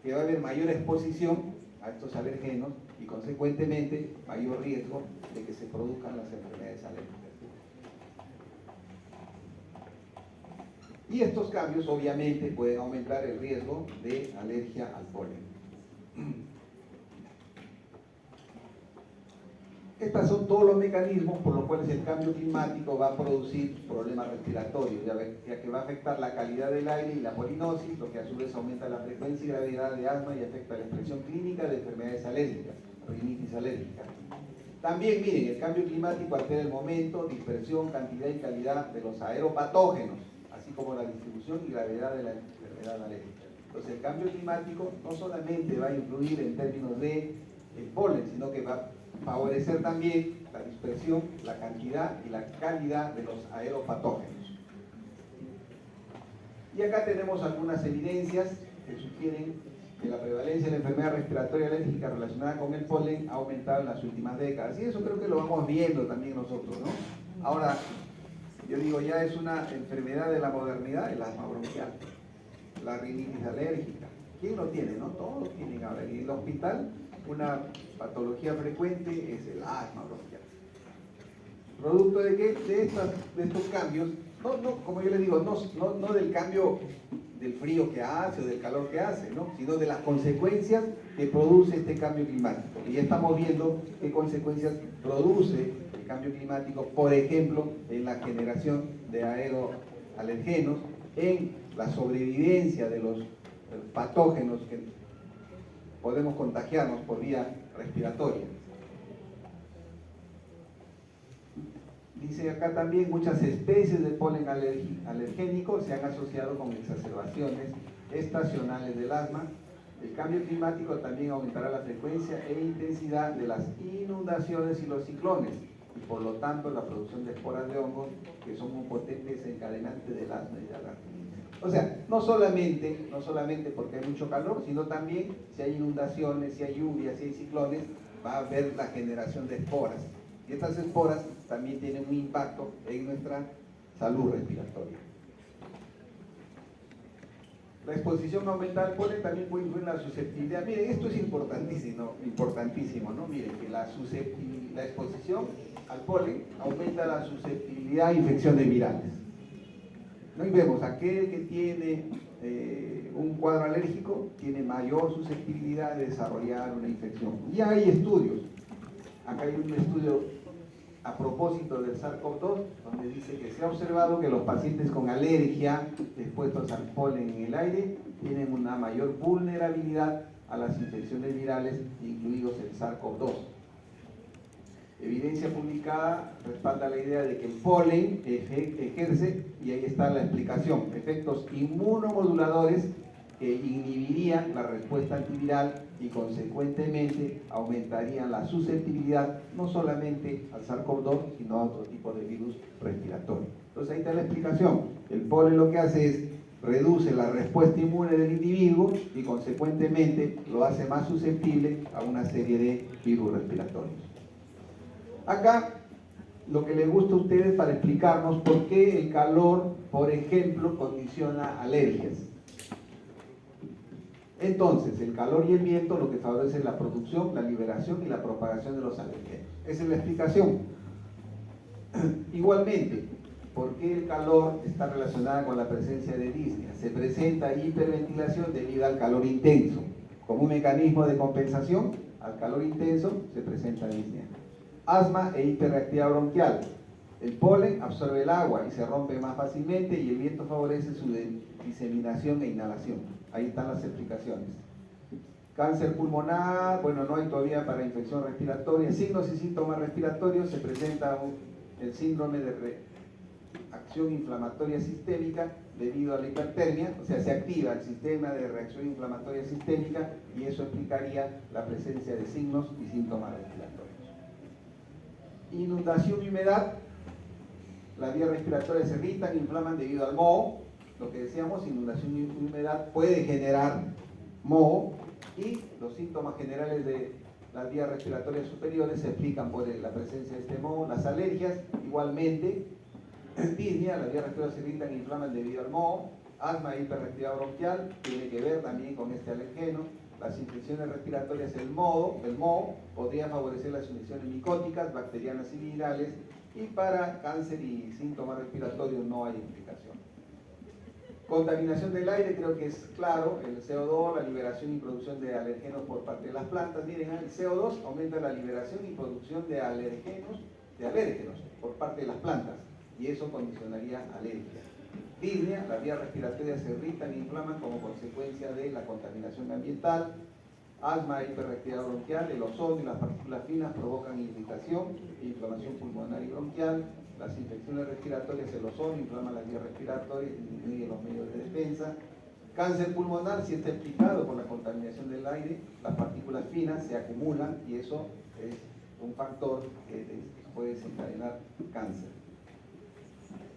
Que va a haber mayor exposición a estos alergenos y consecuentemente mayor riesgo de que se produzcan las enfermedades alérgicas. Y estos cambios obviamente pueden aumentar el riesgo de alergia al polen. Estos son todos los mecanismos por los cuales el cambio climático va a producir problemas respiratorios, ya que va a afectar la calidad del aire y la polinosis, lo que a su vez aumenta la frecuencia y gravedad de asma y afecta la expresión clínica de enfermedades alérgicas, rinitis alérgica. También, miren, el cambio climático altera el momento, dispersión, cantidad y calidad de los aeropatógenos, así como la distribución y gravedad de la enfermedad alérgica. Entonces, el cambio climático no solamente va a influir en términos de el polen, sino que va a favorecer también la dispersión, la cantidad y la calidad de los aeropatógenos. Y acá tenemos algunas evidencias que sugieren que la prevalencia de la enfermedad respiratoria alérgica relacionada con el polen ha aumentado en las últimas décadas. Y eso creo que lo vamos viendo también nosotros, ¿no? Ahora, yo digo, ya es una enfermedad de la modernidad, el asma bronquial, la rinitis alérgica. ¿Quién lo tiene, no? Todos tienen ahora. Y en el hospital, una patología frecuente es el asma bronquial. ¿Producto de qué? De estos cambios, como yo les digo, no del cambio del frío que hace o del calor que hace, ¿no? Sino de las consecuencias que produce este cambio climático. Y ya estamos viendo qué consecuencias produce el cambio climático, por ejemplo, en la generación de aeroalergenos, en la sobrevivencia de los patógenos que podemos contagiarnos por vía respiratoria. Dice acá también, muchas especies de polen alergénico se han asociado con exacerbaciones estacionales del asma. El cambio climático también aumentará la frecuencia e intensidad de las inundaciones y los ciclones, y por lo tanto la producción de esporas de hongos, que son un potente desencadenante del asma y de la rinitis. O sea, no solamente porque hay mucho calor, sino también si hay inundaciones, si hay lluvias, si hay ciclones, va a haber la generación de esporas. Y estas esporas también tienen un impacto en nuestra salud respiratoria. La exposición aumentada al polen también puede influir en la susceptibilidad. Miren, esto es importantísimo, ¿no? Miren, que la exposición al polen aumenta la susceptibilidad a infecciones virales. ¿No? Y vemos, aquel que tiene un cuadro alérgico tiene mayor susceptibilidad de desarrollar una infección. Y hay estudios. Acá hay un estudio a propósito del SARS-CoV-2, donde dice que se ha observado que los pacientes con alergia expuestos al polen en el aire tienen una mayor vulnerabilidad a las infecciones virales, incluidos el SARS-CoV-2. Evidencia publicada respalda la idea de que el polen ejerce, y ahí está la explicación, efectos inmunomoduladores que inhibirían la respuesta antiviral y consecuentemente aumentarían la susceptibilidad no solamente al SARS-CoV-2, sino a otro tipo de virus respiratorio. Entonces ahí está la explicación. El polen lo que hace es reduce la respuesta inmune del individuo y consecuentemente lo hace más susceptible a una serie de virus respiratorios. Acá lo que les gusta a ustedes para explicarnos por qué el calor, por ejemplo, condiciona alergias. Entonces, el calor y el viento lo que favorece es la producción, la liberación y la propagación de los alérgenos. Esa es la explicación. Igualmente, ¿por qué el calor está relacionado con la presencia de disnea? Se presenta hiperventilación debido al calor intenso. Como un mecanismo de compensación, al calor intenso se presenta disnea. Asma e hiperreactividad bronquial. El polen absorbe el agua y se rompe más fácilmente, y el viento favorece su diseminación e inhalación. Ahí están las explicaciones. Cáncer pulmonar, bueno, no hay todavía para infección respiratoria. Signos y síntomas respiratorios: se presenta el síndrome de reacción inflamatoria sistémica debido a la hipertermia, o sea, se activa el sistema de reacción inflamatoria sistémica, y eso explicaría la presencia de signos y síntomas respiratorios. Inundación y humedad. Las vías respiratorias se irritan e inflaman debido al moho. Lo que decíamos, inundación y humedad puede generar moho, y los síntomas generales de las vías respiratorias superiores se explican por la presencia de este moho. Las alergias, igualmente, disnea, las vías respiratorias se irritan e inflaman debido al moho. Asma e hiperreactividad bronquial tiene que ver también con este alergeno. Las infecciones respiratorias, el moho podría favorecer las infecciones micóticas, bacterianas y virales, y para cáncer y síntomas respiratorios no hay implicación. Contaminación del aire, creo que es claro, el CO2, la liberación y producción de alergenos por parte de las plantas. Miren, el CO2 aumenta la liberación y producción de alérgenos por parte de las plantas, y eso condicionaría alergia. Disnea, las vías respiratorias se irritan e inflaman como consecuencia de la contaminación ambiental. asma e hiperreactividad bronquial, el ozono y las partículas finas provocan irritación, inflamación pulmonar y bronquial, las infecciones respiratorias, el ozono inflama las vías respiratorias y disminuye los medios de defensa. Cáncer pulmonar, si está implicado por la contaminación del aire, las partículas finas se acumulan y eso es un factor que puede desencadenar cáncer.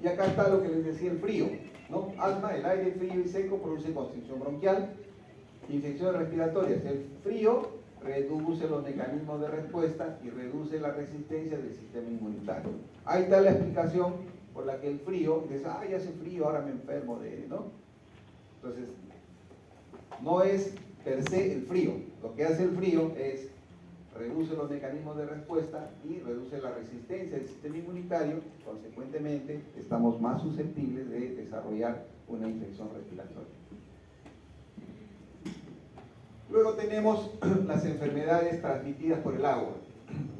Y acá está lo que les decía, el frío, ¿no? Asma, el aire frío y seco produce constricción bronquial, infecciones respiratorias. El frío reduce los mecanismos de respuesta y reduce la resistencia del sistema inmunitario. Ahí está la explicación por la que el frío, dice, ay, hace frío, ahora me enfermo de, ¿no? Entonces, no es per se el frío. Lo que hace el frío es reduce los mecanismos de respuesta y reduce la resistencia del sistema inmunitario, consecuentemente estamos más susceptibles de desarrollar una infección respiratoria. Luego tenemos las enfermedades transmitidas por el agua.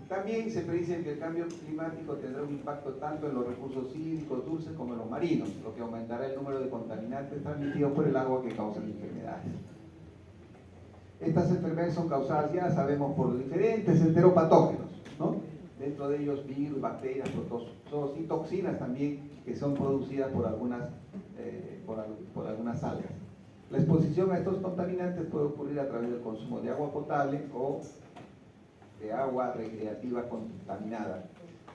También se predice que el cambio climático tendrá un impacto tanto en los recursos hídricos dulces como en los marinos, lo que aumentará el número de contaminantes transmitidos por el agua que causan enfermedades. Estas enfermedades son causadas, ya sabemos, por diferentes enteropatógenos, ¿no? Dentro de ellos virus, bacterias, protozoos y toxinas también que son producidas por algunas algas. La exposición a estos contaminantes puede ocurrir a través del consumo de agua potable o de agua recreativa contaminada.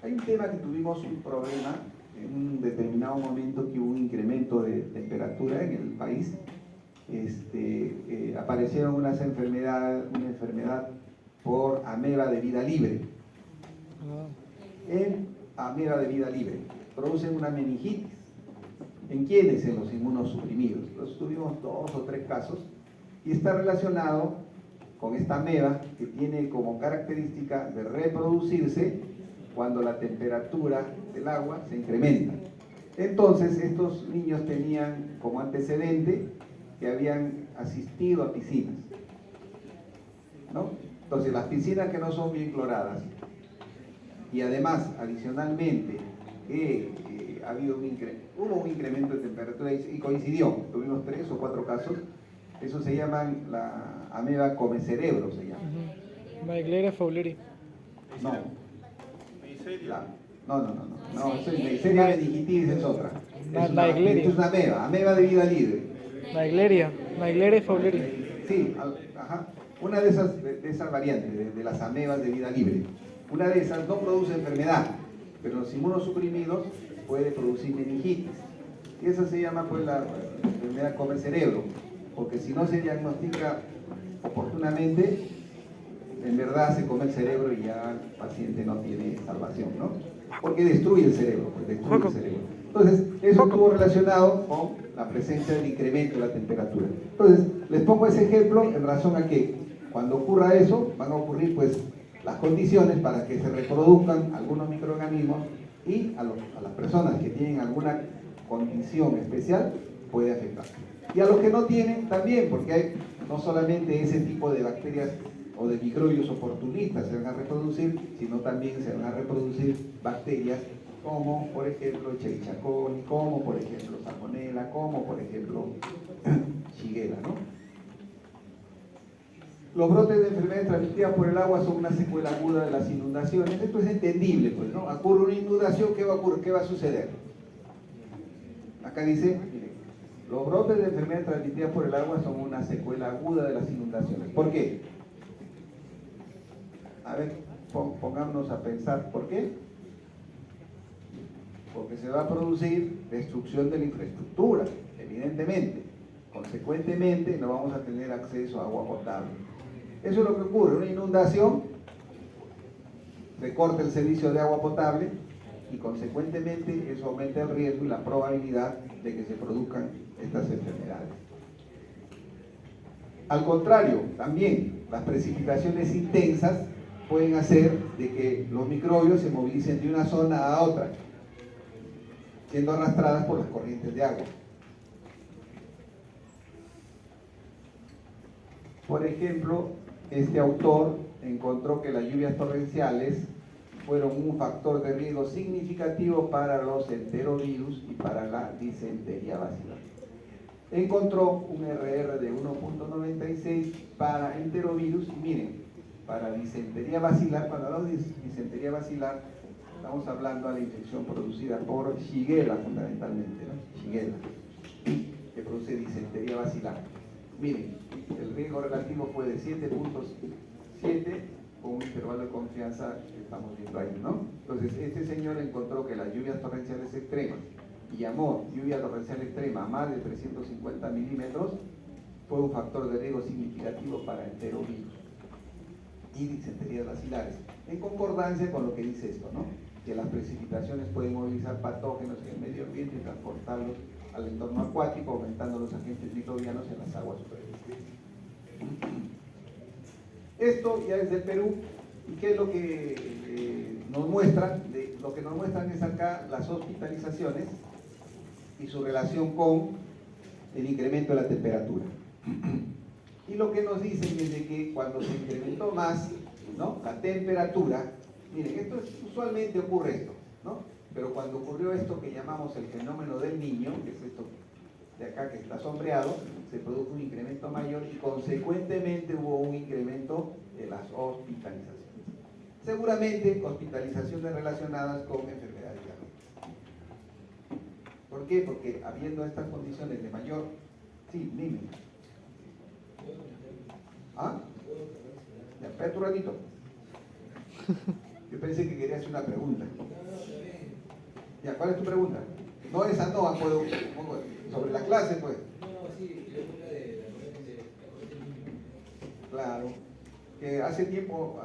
Hay un tema que tuvimos un problema en un determinado momento, que hubo un incremento de temperatura en el país. Aparecieron una enfermedad por ameba de vida libre. En ameba de vida libre producen una meningitis. ¿En quiénes? En los inmunosuprimidos. Entonces tuvimos 2 o 3 casos y está relacionado con esta ameba que tiene como característica de reproducirse cuando la temperatura del agua se incrementa. Entonces estos niños tenían como antecedente que habían asistido a piscinas, ¿no? Entonces las piscinas que no son bien cloradas y además adicionalmente hubo un incremento de temperatura y coincidió, tuvimos 3 o 4 casos, eso se llaman la ameba come cerebro, se llama. Naegleria fowleri. No, eso es Neisseria meningitis, es otra. Es una ameba de vida libre. Naegleria fowleri. Sí, ajá. Una de esas variantes, de las amebas de vida libre. Una de esas no produce enfermedad, pero los inmunosuprimidos puede producir meningitis. Y esa se llama pues la enfermedad come cerebro, porque si no se diagnostica oportunamente, en verdad se come el cerebro y ya el paciente no tiene salvación, ¿no? Porque destruye el cerebro, Entonces, eso estuvo relacionado con la presencia del incremento de la temperatura. Entonces, les pongo ese ejemplo en razón a que cuando ocurra eso, van a ocurrir pues las condiciones para que se reproduzcan algunos microorganismos y a las personas que tienen alguna condición especial puede afectar. Y a los que no tienen también, porque hay no solamente ese tipo de bacterias o de microbios oportunistas se van a reproducir, sino también se van a reproducir bacterias como por ejemplo Escherichia coli, como por ejemplo Salmonella, como por ejemplo Shigella, ¿no? Los brotes de enfermedades transmitidas por el agua son una secuela aguda de las inundaciones. Esto es entendible, pues, ¿no? Ocurre una inundación, ¿qué va a ocurrir? ¿Qué va a suceder? Acá dice, miren, los brotes de enfermedades transmitidas por el agua son una secuela aguda de las inundaciones. ¿Por qué? A ver, pongámonos a pensar, ¿por qué? Porque se va a producir destrucción de la infraestructura, evidentemente. Consecuentemente, no vamos a tener acceso a agua potable. Eso es lo que ocurre, una inundación recorta el servicio de agua potable y consecuentemente eso aumenta el riesgo y la probabilidad de que se produzcan estas enfermedades. Al contrario, también las precipitaciones intensas pueden hacer de que los microbios se movilicen de una zona a otra, siendo arrastradas por las corrientes de agua. Por ejemplo, este autor encontró que las lluvias torrenciales fueron un factor de riesgo significativo para los enterovirus y para la disentería baciliar. encontró un RR de 1.96 para enterovirus. Y miren, para disentería basilar, cuando hablamos de disentería basilar, estamos hablando de la infección producida por Shigella fundamentalmente, ¿no? Shigella, que produce disentería basilar. Miren, el riesgo relativo fue de 7.7 con un intervalo de confianza que estamos viendo ahí, ¿no? Entonces, este señor encontró que las lluvias torrenciales extremas, y llamó lluvia torrencial extrema a más de 350 milímetros, fue un factor de riesgo significativo para enterovirus y disenterías bacilares, en concordancia con lo que dice esto, ¿no? Que las precipitaciones pueden movilizar patógenos en el medio ambiente y transportarlos al entorno acuático, aumentando los agentes microbianos en las aguas superficiales. Esto ya es del Perú. ¿Y qué es lo que nos muestran? Lo que nos muestran es acá las hospitalizaciones y su relación con el incremento de la temperatura. Y lo que nos dicen es de que cuando se incrementó más, ¿no?, la temperatura, miren, esto usualmente ocurre esto, ¿no? Pero cuando ocurrió esto que llamamos el fenómeno del Niño, que es esto de acá que está sombreado, se produjo un incremento mayor y consecuentemente hubo un incremento de las hospitalizaciones. Seguramente hospitalizaciones relacionadas con enfermedades diarreicas. ¿Por qué? Porque habiendo estas condiciones de mayor... Sí, dime. ¿Ah? Ya, espera un ratito. Yo pensé que quería hacer una pregunta. Ya, ¿cuál es tu pregunta? No, esa no, puedo, sobre la clase, pues. Claro, que hace tiempo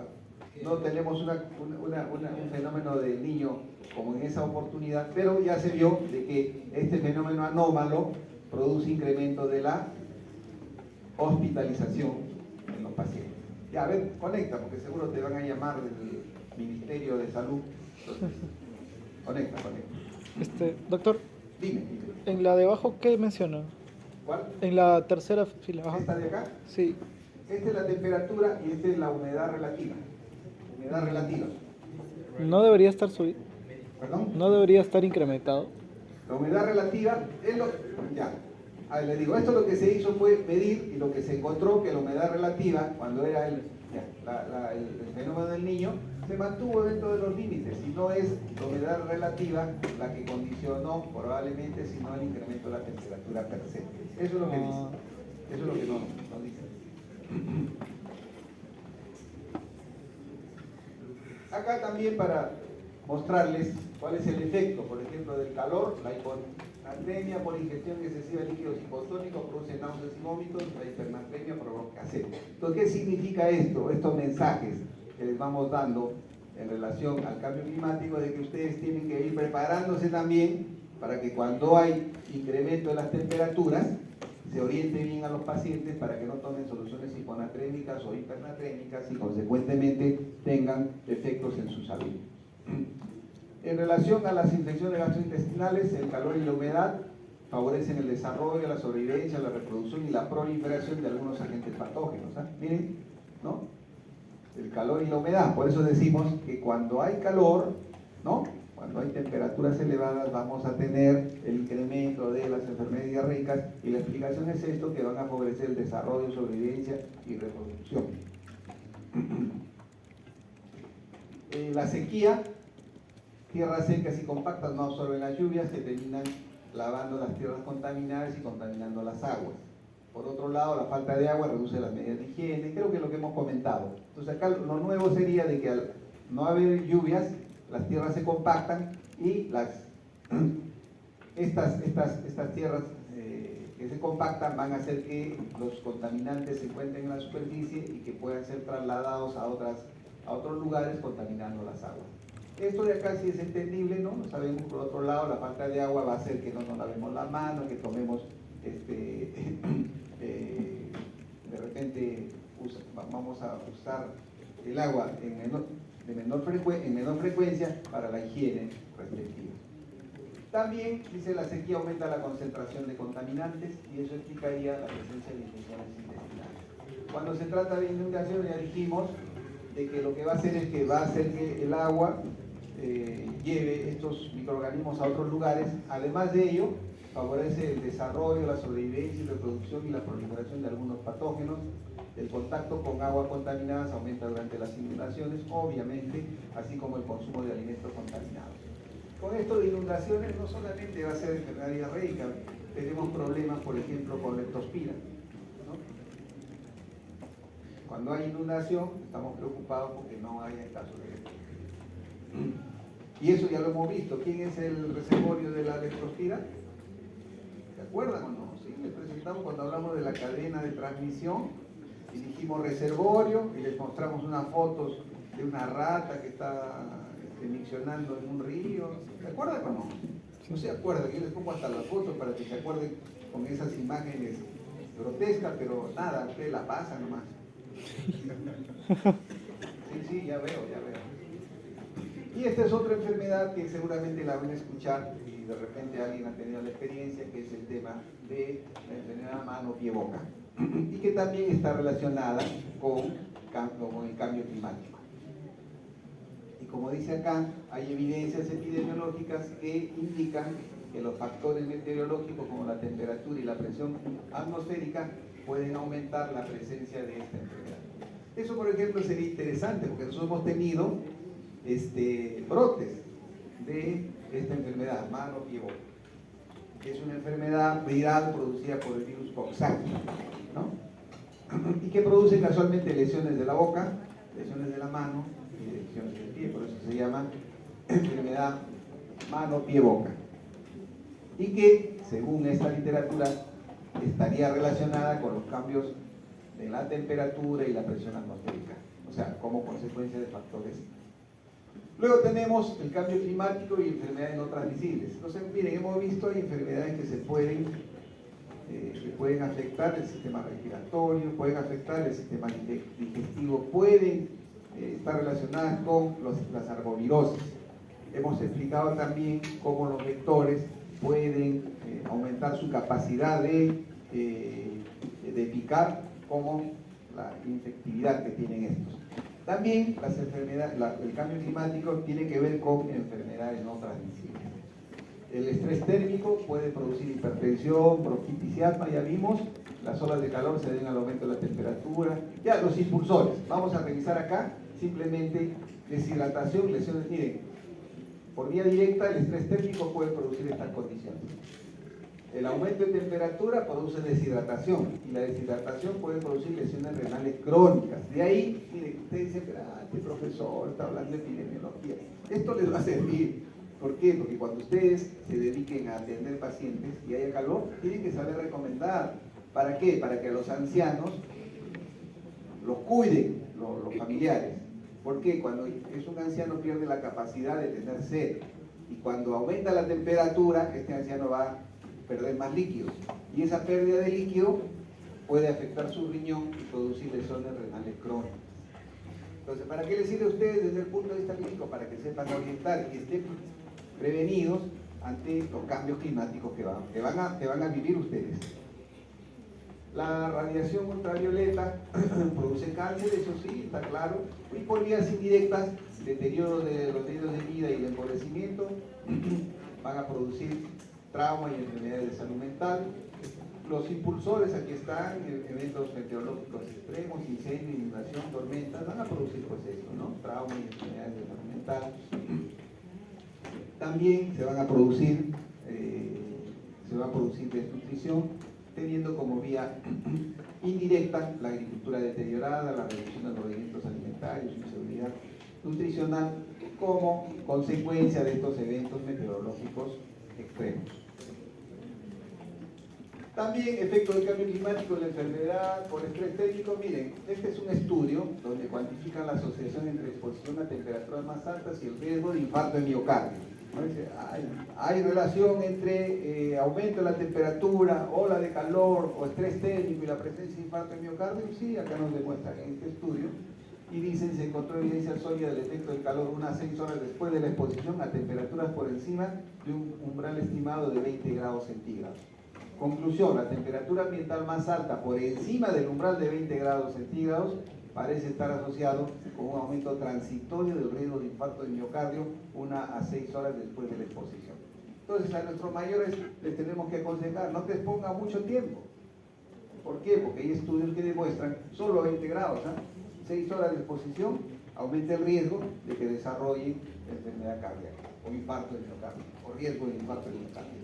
no tenemos un fenómeno del Niño como en esa oportunidad, pero ya se vio de que este fenómeno anómalo produce incremento de la hospitalización en los pacientes. Ya, a ver, conecta, porque seguro te van a llamar del Ministerio de Salud. Entonces, conecta. Doctor, Dime. en la de abajo, ¿qué menciona? ¿Cuál? En la tercera fila. Ajá. ¿Esta de acá? Sí. Esta es la temperatura y esta es la humedad relativa. Humedad relativa. ¿No debería estar subido? ¿Perdón? ¿No debería estar incrementado? La humedad relativa es lo... Ya. A ver, le digo, esto lo que se hizo fue medir y lo que se encontró que la humedad relativa, cuando era el fenómeno del Niño, se mantuvo dentro de los límites, y no es la humedad relativa la que condicionó probablemente, sino el incremento de la temperatura per se. Eso es lo que dice. Eso es lo que no dice. Acá también para mostrarles cuál es el efecto, por ejemplo, del calor, la hiponatremia por ingestión excesiva de líquidos hipotónicos produce náuseas y vómitos, la hipernatremia provoca sed. Entonces, ¿qué significa esto? Estos mensajes que les vamos dando en relación al cambio climático, de que ustedes tienen que ir preparándose también para que cuando hay incremento de las temperaturas se oriente bien a los pacientes para que no tomen soluciones hiponatrémicas o hipernatrémicas y consecuentemente tengan efectos en su salud. En relación a las infecciones gastrointestinales, el calor y la humedad favorecen el desarrollo, la sobrevivencia, la reproducción y la proliferación de algunos agentes patógenos. Miren, ¿no? El calor y la humedad. Por eso decimos que cuando hay calor, ¿no?, cuando hay temperaturas elevadas, vamos a tener el incremento de las enfermedades diarreicas, y la explicación es esto, que van a favorecer el desarrollo, sobrevivencia y reproducción. La sequía, tierras secas y compactas no absorben las lluvias, que terminan lavando las tierras contaminadas y contaminando las aguas. Por otro lado, la falta de agua reduce las medidas de higiene, creo que es lo que hemos comentado. Entonces acá lo nuevo sería de que al no haber lluvias, las tierras se compactan y estas tierras que se compactan van a hacer que los contaminantes se encuentren en la superficie y que puedan ser trasladados a otros lugares contaminando las aguas. Esto de acá sí es entendible, ¿no? Sabemos, por otro lado, la falta de agua va a hacer que no nos lavemos las manos, que tomemos, de repente vamos a usar el agua en menor frecuencia para la higiene respectiva. También, dice, la sequía aumenta la concentración de contaminantes y eso explicaría la presencia de infecciones intestinales. Cuando se trata de inundación, ya dijimos de que lo que va a hacer es que va a hacer que el agua lleve estos microorganismos a otros lugares. Además de ello, favorece el desarrollo, la sobrevivencia y reproducción y la proliferación de algunos patógenos. El contacto con agua contaminada aumenta durante las inundaciones, obviamente, así como el consumo de alimentos contaminados. Con esto de inundaciones no solamente va a ser enfermedad diarreica, tenemos problemas, por ejemplo, con leptospira, ¿no? Cuando hay inundación, estamos preocupados porque no haya casos de leptospira. Y eso ya lo hemos visto. ¿Quién es el reservorio de la leptospira? ¿Se acuerdan o no? Sí, les presentamos cuando hablamos de la cadena de transmisión y dijimos reservorio y les mostramos unas fotos de una rata que está miccionando en un río. ¿Se acuerdan o no? No se acuerdan, yo les pongo hasta las fotos para que se acuerden con esas imágenes grotescas, pero nada, ustedes la pasan nomás. Sí, ya veo. Y esta es otra enfermedad que seguramente la van a escuchar y de repente alguien ha tenido la experiencia, que es el tema de la enfermedad mano-pie-boca y que también está relacionada con el cambio climático. Y como dice acá, hay evidencias epidemiológicas que indican que los factores meteorológicos como la temperatura y la presión atmosférica pueden aumentar la presencia de esta enfermedad. Eso, por ejemplo, sería interesante porque nosotros hemos tenido brotes de esta enfermedad, mano-pie-boca. Es una enfermedad viral producida por el virus Coxsackie, ¿no? Y que produce casualmente lesiones de la boca, lesiones de la mano y lesiones del pie, por eso se llama enfermedad mano-pie-boca. Y que, según esta literatura, estaría relacionada con los cambios de la temperatura y la presión atmosférica, o sea, como consecuencia de factores. Luego tenemos el cambio climático y enfermedades no transmisibles. Entonces, miren, hemos visto hay enfermedades que pueden afectar el sistema respiratorio, pueden afectar el sistema digestivo, pueden estar relacionadas con las arbovirosis. Hemos explicado también cómo los vectores pueden aumentar su capacidad de picar, como la infectividad que tienen estos. También las enfermedades, el cambio climático tiene que ver con enfermedades no transmisibles. El estrés térmico puede producir hipertensión, bronquitis y asma, ya vimos. Las olas de calor se deben al aumento de la temperatura. Ya, los impulsores. Vamos a revisar acá simplemente deshidratación, lesiones. Miren, por vía directa el estrés térmico puede producir estas condiciones. El aumento de temperatura produce deshidratación y la deshidratación puede producir lesiones renales crónicas. De ahí, miren, ustedes dicen, este profesor está hablando de epidemiología. Esto les va a servir. ¿Por qué? Porque cuando ustedes se dediquen a atender pacientes y haya calor, tienen que saber recomendar. ¿Para qué? Para que a los ancianos los cuiden los familiares. ¿Por qué? Cuando es un anciano pierde la capacidad de tener sed. Y cuando aumenta la temperatura, este anciano va a perder más líquidos. Y esa pérdida de líquido puede afectar su riñón y producir lesiones renales crónicas. Entonces, ¿para qué les sirve a ustedes desde el punto de vista clínico? Para que sepan orientar y estén prevenidos ante los cambios climáticos que van a vivir ustedes. La radiación ultravioleta produce cáncer, eso sí, está claro, y por vías indirectas, deterioro de los medios de vida y el empobrecimiento van a producir trauma y enfermedades de salud mental. Los impulsores, aquí están, eventos meteorológicos extremos, incendio, inundación, tormentas, van a producir pues eso, ¿no? Trauma y enfermedades de salud mental. También se va a producir desnutrición, teniendo como vía indirecta la agricultura deteriorada, la reducción de los rendimientos alimentarios, inseguridad nutricional, como consecuencia de estos eventos meteorológicos extremos. También efecto del cambio climático en la enfermedad por estrés térmico. Miren, este es un estudio donde cuantifican la asociación entre exposición a temperaturas más altas y el riesgo de infarto de miocardio. Hay relación entre aumento de la temperatura, ola de calor o estrés térmico y la presencia de infarto de miocardio. Sí, acá nos demuestran en este estudio. Y dicen, se encontró evidencia sólida del efecto del calor unas 6 horas después de la exposición a temperaturas por encima de un umbral estimado de 20 grados centígrados. Conclusión, la temperatura ambiental más alta por encima del umbral de 20 grados centígrados parece estar asociado con un aumento transitorio del riesgo de infarto de miocardio 1 a 6 horas después de la exposición. Entonces a nuestros mayores les tenemos que aconsejar, no te exponga mucho tiempo. ¿Por qué? Porque hay estudios que demuestran solo 20 grados, 6 horas de exposición aumenta el riesgo de que desarrollen enfermedad cardíaca o infarto de miocardio o riesgo de infarto de miocardio.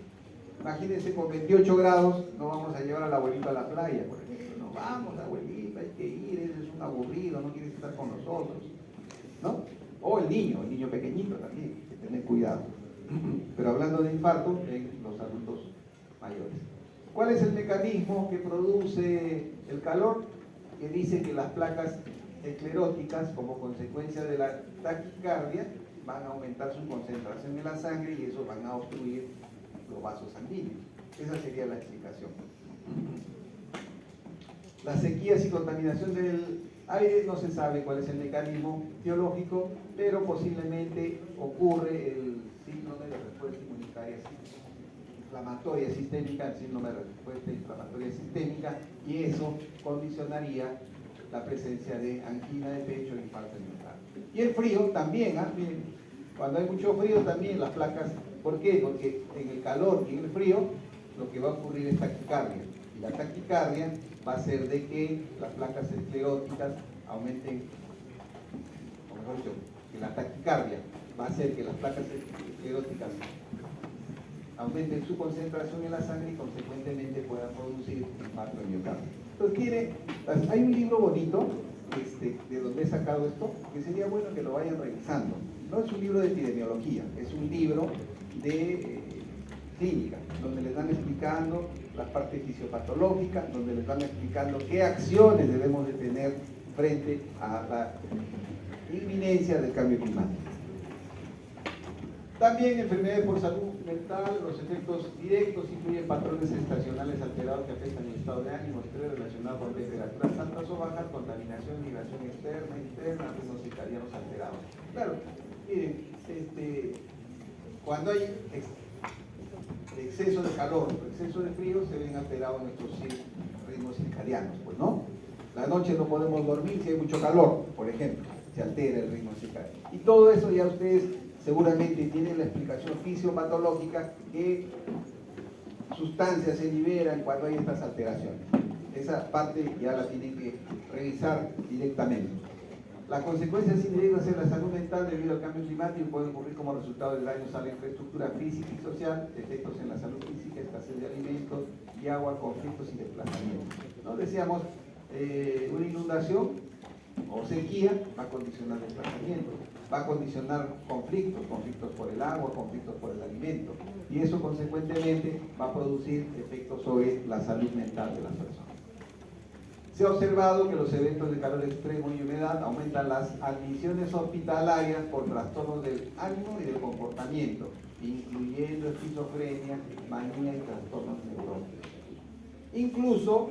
Imagínense, con 28 grados no vamos a llevar al abuelito a la playa, por ejemplo. No, vamos abuelita, hay que ir, eso es un aburrido, no quieres estar con nosotros, ¿no? O el niño pequeñito también, hay que tener cuidado. Pero hablando de infarto en los adultos mayores. ¿Cuál es el mecanismo que produce el calor? Que dice que las placas escleróticas, como consecuencia de la taquicardia, van a aumentar su concentración en la sangre y eso van a obstruir los vasos sanguíneos. Esa sería la explicación. Las sequías y contaminación del aire, no se sabe cuál es el mecanismo biológico, pero posiblemente ocurre el síndrome de respuesta inmunitaria inflamatoria sistémica, el síndrome de respuesta inflamatoria sistémica, y eso condicionaría la presencia de angina de pecho e infarto de miocardio. Y el frío también, miren, cuando hay mucho frío también las placas, ¿por qué? Porque en el calor y en el frío lo que va a ocurrir es taquicardia. Y la taquicardia va a hacer de que las placas escleróticas aumenten, o mejor dicho, que la taquicardia va a hacer que las placas escleróticas aumenten su concentración en la sangre y consecuentemente puedan producir infarto de miocardio. Entonces hay un libro bonito de donde he sacado esto, que sería bueno que lo vayan revisando. No es un libro de epidemiología, es un libro de clínica, donde les van explicando la parte fisiopatológica, donde les van explicando qué acciones debemos de tener frente a la inminencia del cambio climático. También enfermedades por salud mental, los efectos directos incluyen patrones estacionales alterados que afectan el estado de ánimo, estrés relacionado con temperaturas altas o bajas, contaminación, migración externa, interna, ritmos circadianos alterados. Claro, miren, cuando hay exceso de calor o exceso de frío, se ven alterados nuestros ritmos circadianos, pues no. La noche no podemos dormir si hay mucho calor, por ejemplo, se altera el ritmo circadiano. Y todo eso ya ustedes seguramente tienen la explicación fisiopatológica, qué sustancias se liberan cuando hay estas alteraciones. Esa parte ya la tienen que revisar directamente. Las consecuencias indirectas en la salud mental debido al cambio climático pueden ocurrir como resultado de daños a la infraestructura física y social, efectos en la salud física, escasez de alimentos y agua, conflictos y desplazamientos. ¿No? Decíamos, una inundación o sequía va a condicionar desplazamientos, va a condicionar conflictos por el agua, conflictos por el alimento, y eso consecuentemente va a producir efectos sobre la salud mental de las personas. Se ha observado que los eventos de calor extremo y humedad aumentan las admisiones hospitalarias por trastornos del ánimo y del comportamiento, incluyendo esquizofrenia, manía y trastornos neurológicos. Incluso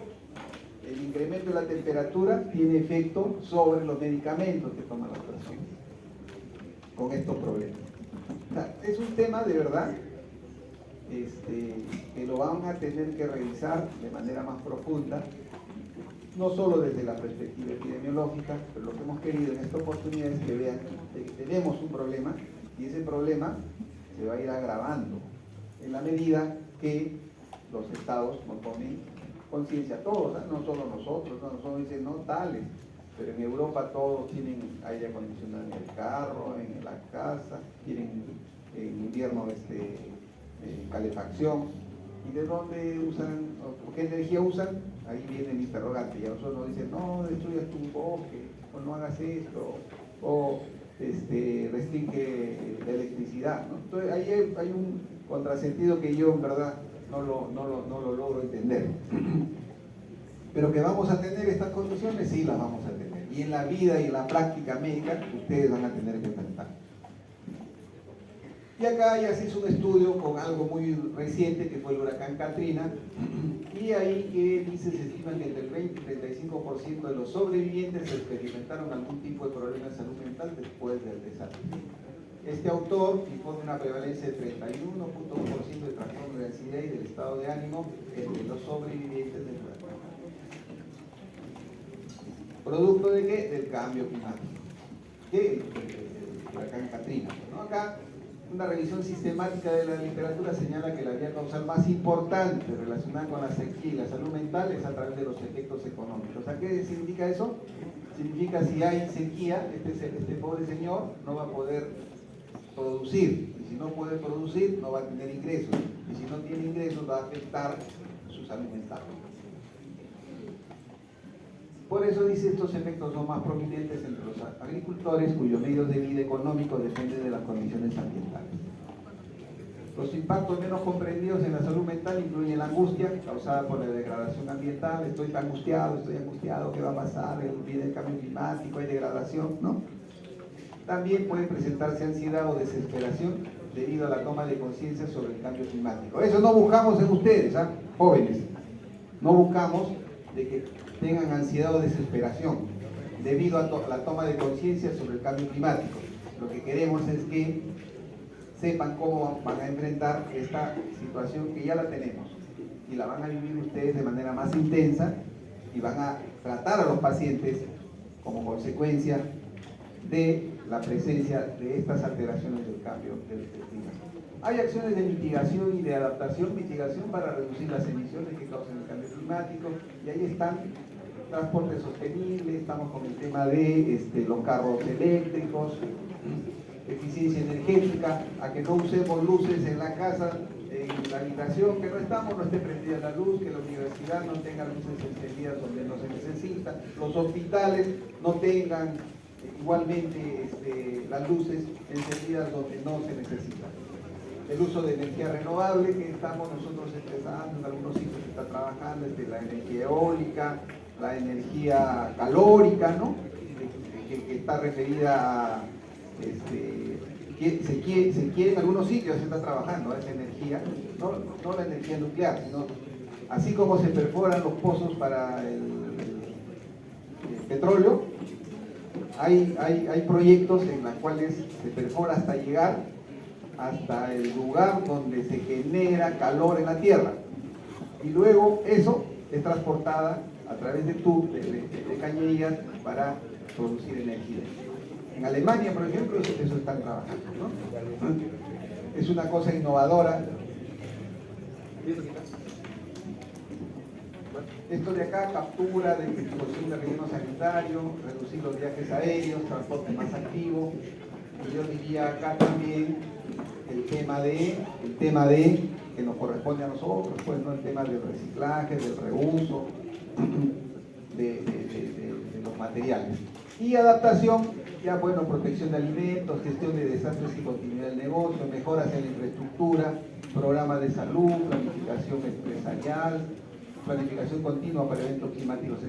el incremento de la temperatura tiene efecto sobre los medicamentos que toman las personas con estos problemas. O sea, es un tema de verdad que lo van a tener que revisar de manera más profunda, no solo desde la perspectiva epidemiológica, pero lo que hemos querido en esta oportunidad es que vean que tenemos un problema y ese problema se va a ir agravando en la medida que los estados no tomen conciencia, todos, no solo nosotros, no solo dicen no tales, pero en Europa todos tienen aire acondicionado en el carro, en la casa, tienen en invierno calefacción. ¿Y de dónde usan, o qué energía usan? Ahí viene el interrogante. Y a nosotros nos dicen, no, destruyas tu bosque, o no hagas esto, o restringe la electricidad, ¿no? Entonces ahí hay un contrasentido que yo en verdad no lo logro entender. Pero que vamos a tener estas condiciones, sí las vamos a tener. Y en la vida y en la práctica médica, ustedes van a tener que enfrentar. Y acá ya se hizo un estudio con algo muy reciente, que fue el huracán Katrina, y ahí que dice, se estima que entre el 20 y 35% de los sobrevivientes experimentaron algún tipo de problema de salud mental después del desastre. Este autor impone una prevalencia de 31.1% de trastorno de ansiedad y del estado de ánimo entre los sobrevivientes del huracán. ¿Producto de qué? Del cambio climático, del huracán Katrina, ¿no? Acá Una revisión sistemática de la literatura señala que la vía causal más importante relacionada con la sequía y la salud mental es a través de los efectos económicos. ¿A qué significa eso? Significa si hay sequía, este pobre señor no va a poder producir, y si no puede producir no va a tener ingresos, y si no tiene ingresos va a afectar su salud mental. Por eso dice, estos efectos son más prominentes entre los agricultores cuyos medios de vida económicos dependen de las condiciones ambientales. Los impactos menos comprendidos en la salud mental incluyen la angustia causada por la degradación ambiental. Estoy angustiado, ¿qué va a pasar? Viene el cambio climático, hay degradación, ¿no? También puede presentarse ansiedad o desesperación debido a la toma de conciencia sobre el cambio climático. Eso no buscamos en ustedes, jóvenes. No buscamos de que tengan ansiedad o desesperación debido a la toma de conciencia sobre el cambio climático. Lo que queremos es que sepan cómo van a enfrentar esta situación que ya la tenemos y la van a vivir ustedes de manera más intensa y van a tratar a los pacientes como consecuencia de la presencia de estas alteraciones del cambio del clima. Hay acciones de mitigación y de adaptación, mitigación para reducir las emisiones que causan el cambio climático, y ahí están transporte sostenible, estamos con el tema de los carros eléctricos, eficiencia energética, a que no usemos luces en la casa, en la habitación que no estamos, no esté prendida la luz, que la universidad no tenga luces encendidas donde no se necesita, los hospitales no tengan igualmente las luces encendidas donde no se necesita. El uso de energía renovable que estamos nosotros empezando, en algunos sitios se está trabajando, la energía eólica, la energía calórica, ¿no? Que está referida a, se quiere en algunos sitios se está trabajando esa energía, no la energía nuclear, sino así como se perforan los pozos para el petróleo, hay proyectos en los cuales se perfora hasta llegar hasta el lugar donde se genera calor en la tierra, y luego eso es transportada a través de cañerías para producir energía. En Alemania, por ejemplo, eso están trabajando, ¿no? Es una cosa innovadora. Esto de acá, captura de distribución de relleno sanitario, reducir los viajes aéreos, transporte más activo. Y yo diría acá también el tema de que nos corresponde a nosotros, pues, ¿no? El tema del reciclaje, del reuso, de los materiales. Y adaptación, ya bueno, protección de alimentos, gestión de desastres y continuidad del negocio, mejoras en la infraestructura, programas de salud, planificación empresarial, planificación continua para eventos climáticos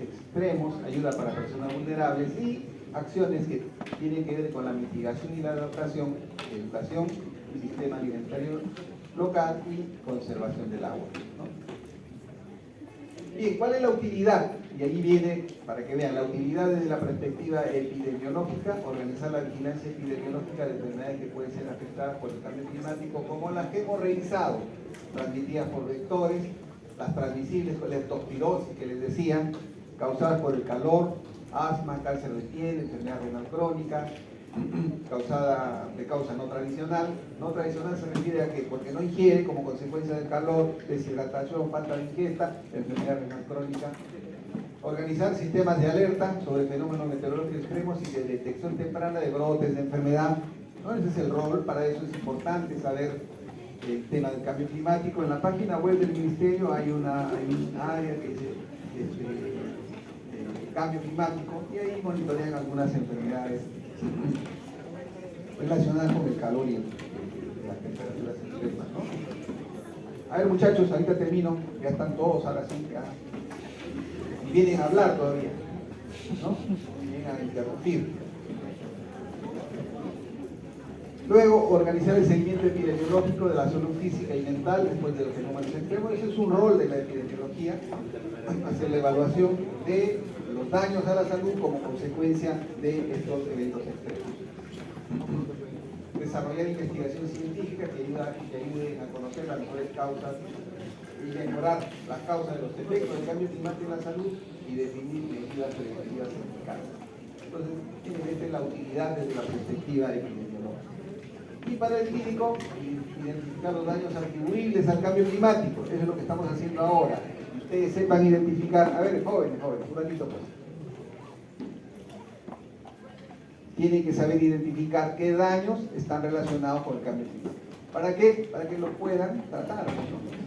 extremos, ayuda para personas vulnerables y acciones que tienen que ver con la mitigación y la adaptación, educación, sistema alimentario local y conservación del agua, ¿no? Bien, ¿cuál es la utilidad? Y ahí viene, para que vean, la utilidad desde la perspectiva epidemiológica, organizar la vigilancia epidemiológica de enfermedades que pueden ser afectadas por el cambio climático, como las que hemos revisado, transmitidas por vectores, las transmisibles con la leptospirosis que les decía, causadas por el calor, asma, cáncer de piel, enfermedad renal crónica, de causa no tradicional. No tradicional se refiere a que porque no ingiere como consecuencia del calor, deshidratación, falta de ingesta, enfermedad renal crónica. Organizar sistemas de alerta sobre fenómenos meteorológicos extremos y de detección temprana de brotes de enfermedad, ¿no? Ese es el rol, para eso es importante saber el tema del cambio climático. En la página web del Ministerio hay un área que dice cambio climático, y ahí monitorean algunas enfermedades relacionadas con el calor y las temperaturas extremas, ¿no? A ver, muchachos, ahorita termino, ya están todos ahora sí, ya. Y vienen a hablar todavía, ¿no? Vienen a interrumpir. Luego, organizar el seguimiento epidemiológico de la salud física y mental después de los fenómenos extremos. Ese es un rol de la epidemiología, hacer la evaluación de los daños a la salud como consecuencia de estos eventos extremos. Desarrollar investigación científica que ayude a conocer las mejores causas y mejorar las causas de los efectos del cambio climático en la salud y definir medidas preventivas eficaces. Entonces, esta es la utilidad desde la perspectiva epidemiológica. Y para el clínico, identificar los daños atribuibles al cambio climático. Eso es lo que estamos haciendo ahora. Ustedes sepan identificar, a ver, jóvenes, un ratito pues. Tienen que saber identificar qué daños están relacionados con el cambio climático. ¿Para qué? Para que lo puedan tratar, ¿no?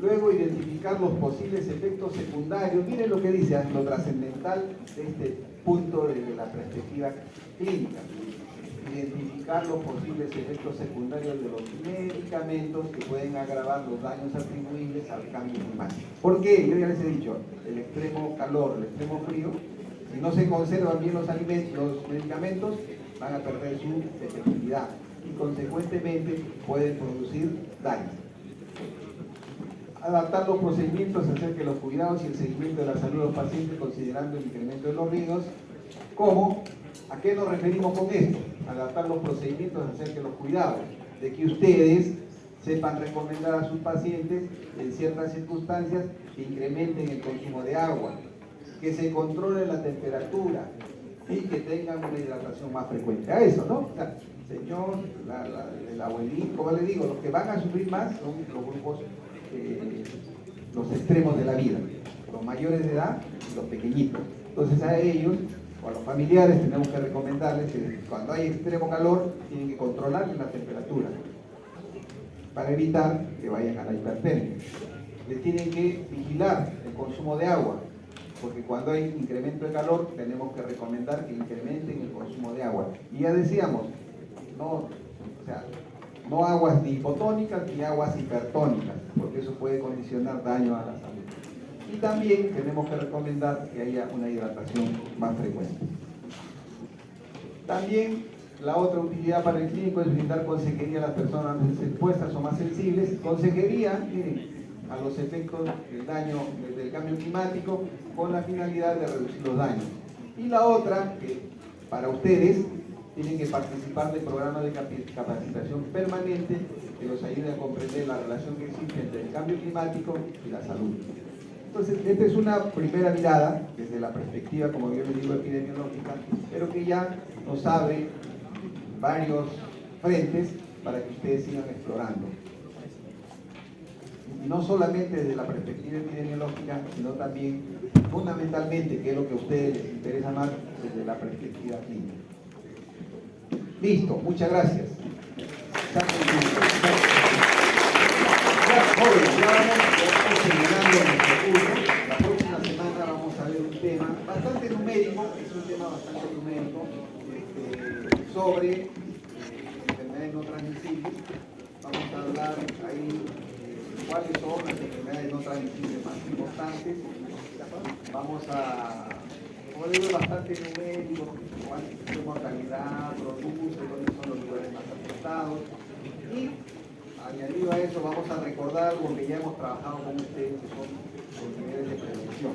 Luego, identificar los posibles efectos secundarios. Miren lo que dice, lo trascendental de este punto desde la perspectiva clínica. Identificar los posibles efectos secundarios de los medicamentos que pueden agravar los daños atribuibles al cambio climático. ¿Por qué? Yo ya les he dicho, el extremo calor, el extremo frío, si no se conservan bien los medicamentos, van a perder su efectividad y consecuentemente pueden producir daño. Adaptar los procedimientos acerca de los cuidados y el seguimiento de la salud de los pacientes considerando el incremento de los riesgos. ¿Cómo? ¿A qué nos referimos con esto? Adaptar los procedimientos acerca de los cuidados, de que ustedes sepan recomendar a sus pacientes en ciertas circunstancias que incrementen el consumo de agua, que se controle la temperatura y que tengan una hidratación más frecuente. A eso, ¿no? O sea, señor, el abuelito, como les digo, los que van a sufrir más son los grupos, los extremos de la vida, los mayores de edad y los pequeñitos. Entonces a ellos o a los familiares tenemos que recomendarles que cuando hay extremo calor tienen que controlar la temperatura para evitar que vayan a la hipertermia. Les tienen que vigilar el consumo de agua, porque cuando hay incremento de calor tenemos que recomendar que incrementen el consumo de agua. Y ya decíamos, no aguas ni hipotónicas ni aguas hipertónicas, porque eso puede condicionar daño a la salud. Y también tenemos que recomendar que haya una hidratación más frecuente. También la otra utilidad para el clínico es brindar consejería a las personas expuestas o más sensibles. Consejería, miren, a los efectos del daño del cambio climático con la finalidad de reducir los daños. Y la otra, que para ustedes tienen que participar de programas de capacitación permanente que los ayude a comprender la relación que existe entre el cambio climático y la salud. Entonces, esta es una primera mirada desde la perspectiva, como yo les digo, epidemiológica, pero que ya nos abre varios frentes para que ustedes sigan explorando. Y no solamente desde la perspectiva epidemiológica, sino también, fundamentalmente, que es lo que a ustedes les interesa más, desde la perspectiva clínica. Listo, muchas gracias. Jóvenes, ya vamos terminando nuestro curso. La próxima semana vamos a ver un tema bastante numérico, es un tema bastante numérico, sobre enfermedades no transmisibles. Vamos a hablar ahí cuáles son las enfermedades no transmisibles más importantes. Vamos a, como digo, bastante numérico, qué mortalidad produce, cuáles son los lugares más afectados. Y añadido a eso, vamos a recordar algo que ya hemos trabajado con ustedes, que son los niveles de prevención.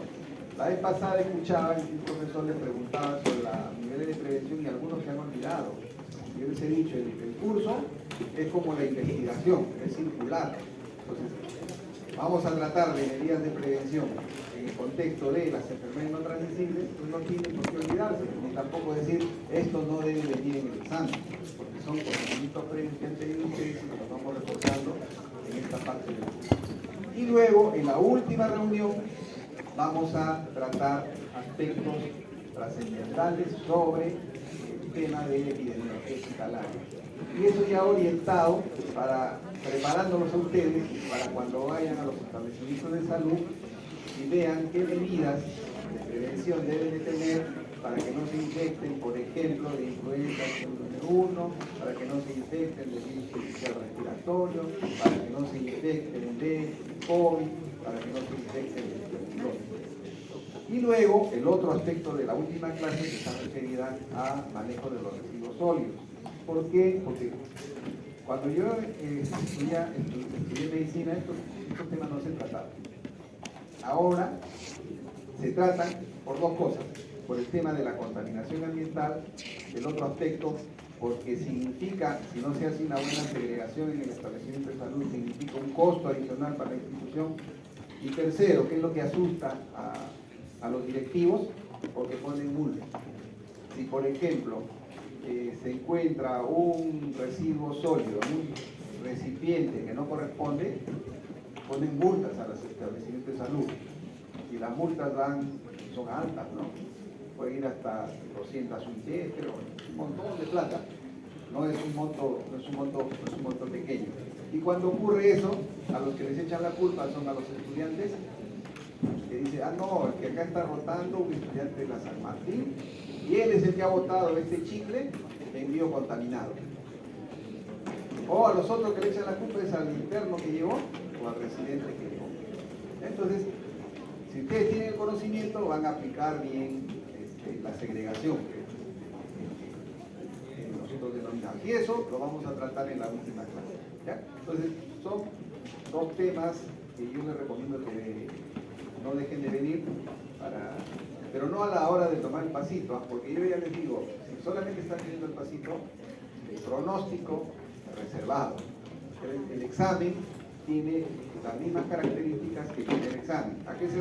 La vez pasada escuchaba que un profesor le preguntaba sobre los niveles de prevención y algunos se han olvidado. Yo les he dicho, el curso es como la investigación, es circular. Entonces, vamos a tratar de medidas de prevención en el contexto de las enfermedades no transmisibles, pues no tienen por qué olvidarse, ni tampoco decir esto no debe venir en el examen, porque son conocimientos previos que han tenido ustedes y los vamos reforzando en esta parte del curso. Y luego, en la última reunión, vamos a tratar aspectos trascendentales sobre el tema de epidemiología hospitalaria. Y eso ya orientado para preparándolos a ustedes para cuando vayan a los establecimientos de salud y vean qué medidas de prevención deben de tener para que no se infecten, por ejemplo, de influenza número 1, para que no se infecten de virus sincicial respiratorio, para que no se infecten de COVID, para que no se infecten de tuberculosis. Y luego, el otro aspecto de la última clase que está referida a manejo de los residuos sólidos. ¿Por qué? Porque cuando yo estudié medicina, estos temas no se trataban. Ahora se tratan por dos cosas. Por el tema de la contaminación ambiental, el otro aspecto, porque significa, si no se hace una buena segregación en el establecimiento de salud, significa un costo adicional para la institución. Y tercero, ¿qué es lo que asusta a los directivos? Porque ponen multas. Si, por ejemplo, se encuentra un residuo sólido, un recipiente que no corresponde, ponen multas a los establecimientos de salud. Y las multas son altas, ¿no? Pueden ir hasta 200 UIT, pero un montón de plata. No es un monto pequeño. Y cuando ocurre eso, a los que les echan la culpa son a los estudiantes, que dicen, ah no, el que acá está rotando un estudiante de la San Martín, y él es el que ha botado este chicle en biocontaminado. O a los otros que le echan la culpa es al interno que llevó o al residente que llevó. Entonces, si ustedes tienen el conocimiento, van a aplicar bien la segregación que nosotros denominamos. Y eso lo vamos a tratar en la última clase, ¿ya? Entonces, son dos temas que yo les recomiendo que no dejen de venir, pero no a la hora de tomar el pasito, ¿ah? Porque yo ya les digo, si solamente están teniendo el pasito, el pronóstico reservado. El examen tiene las mismas características que tiene el examen. ¿A qué se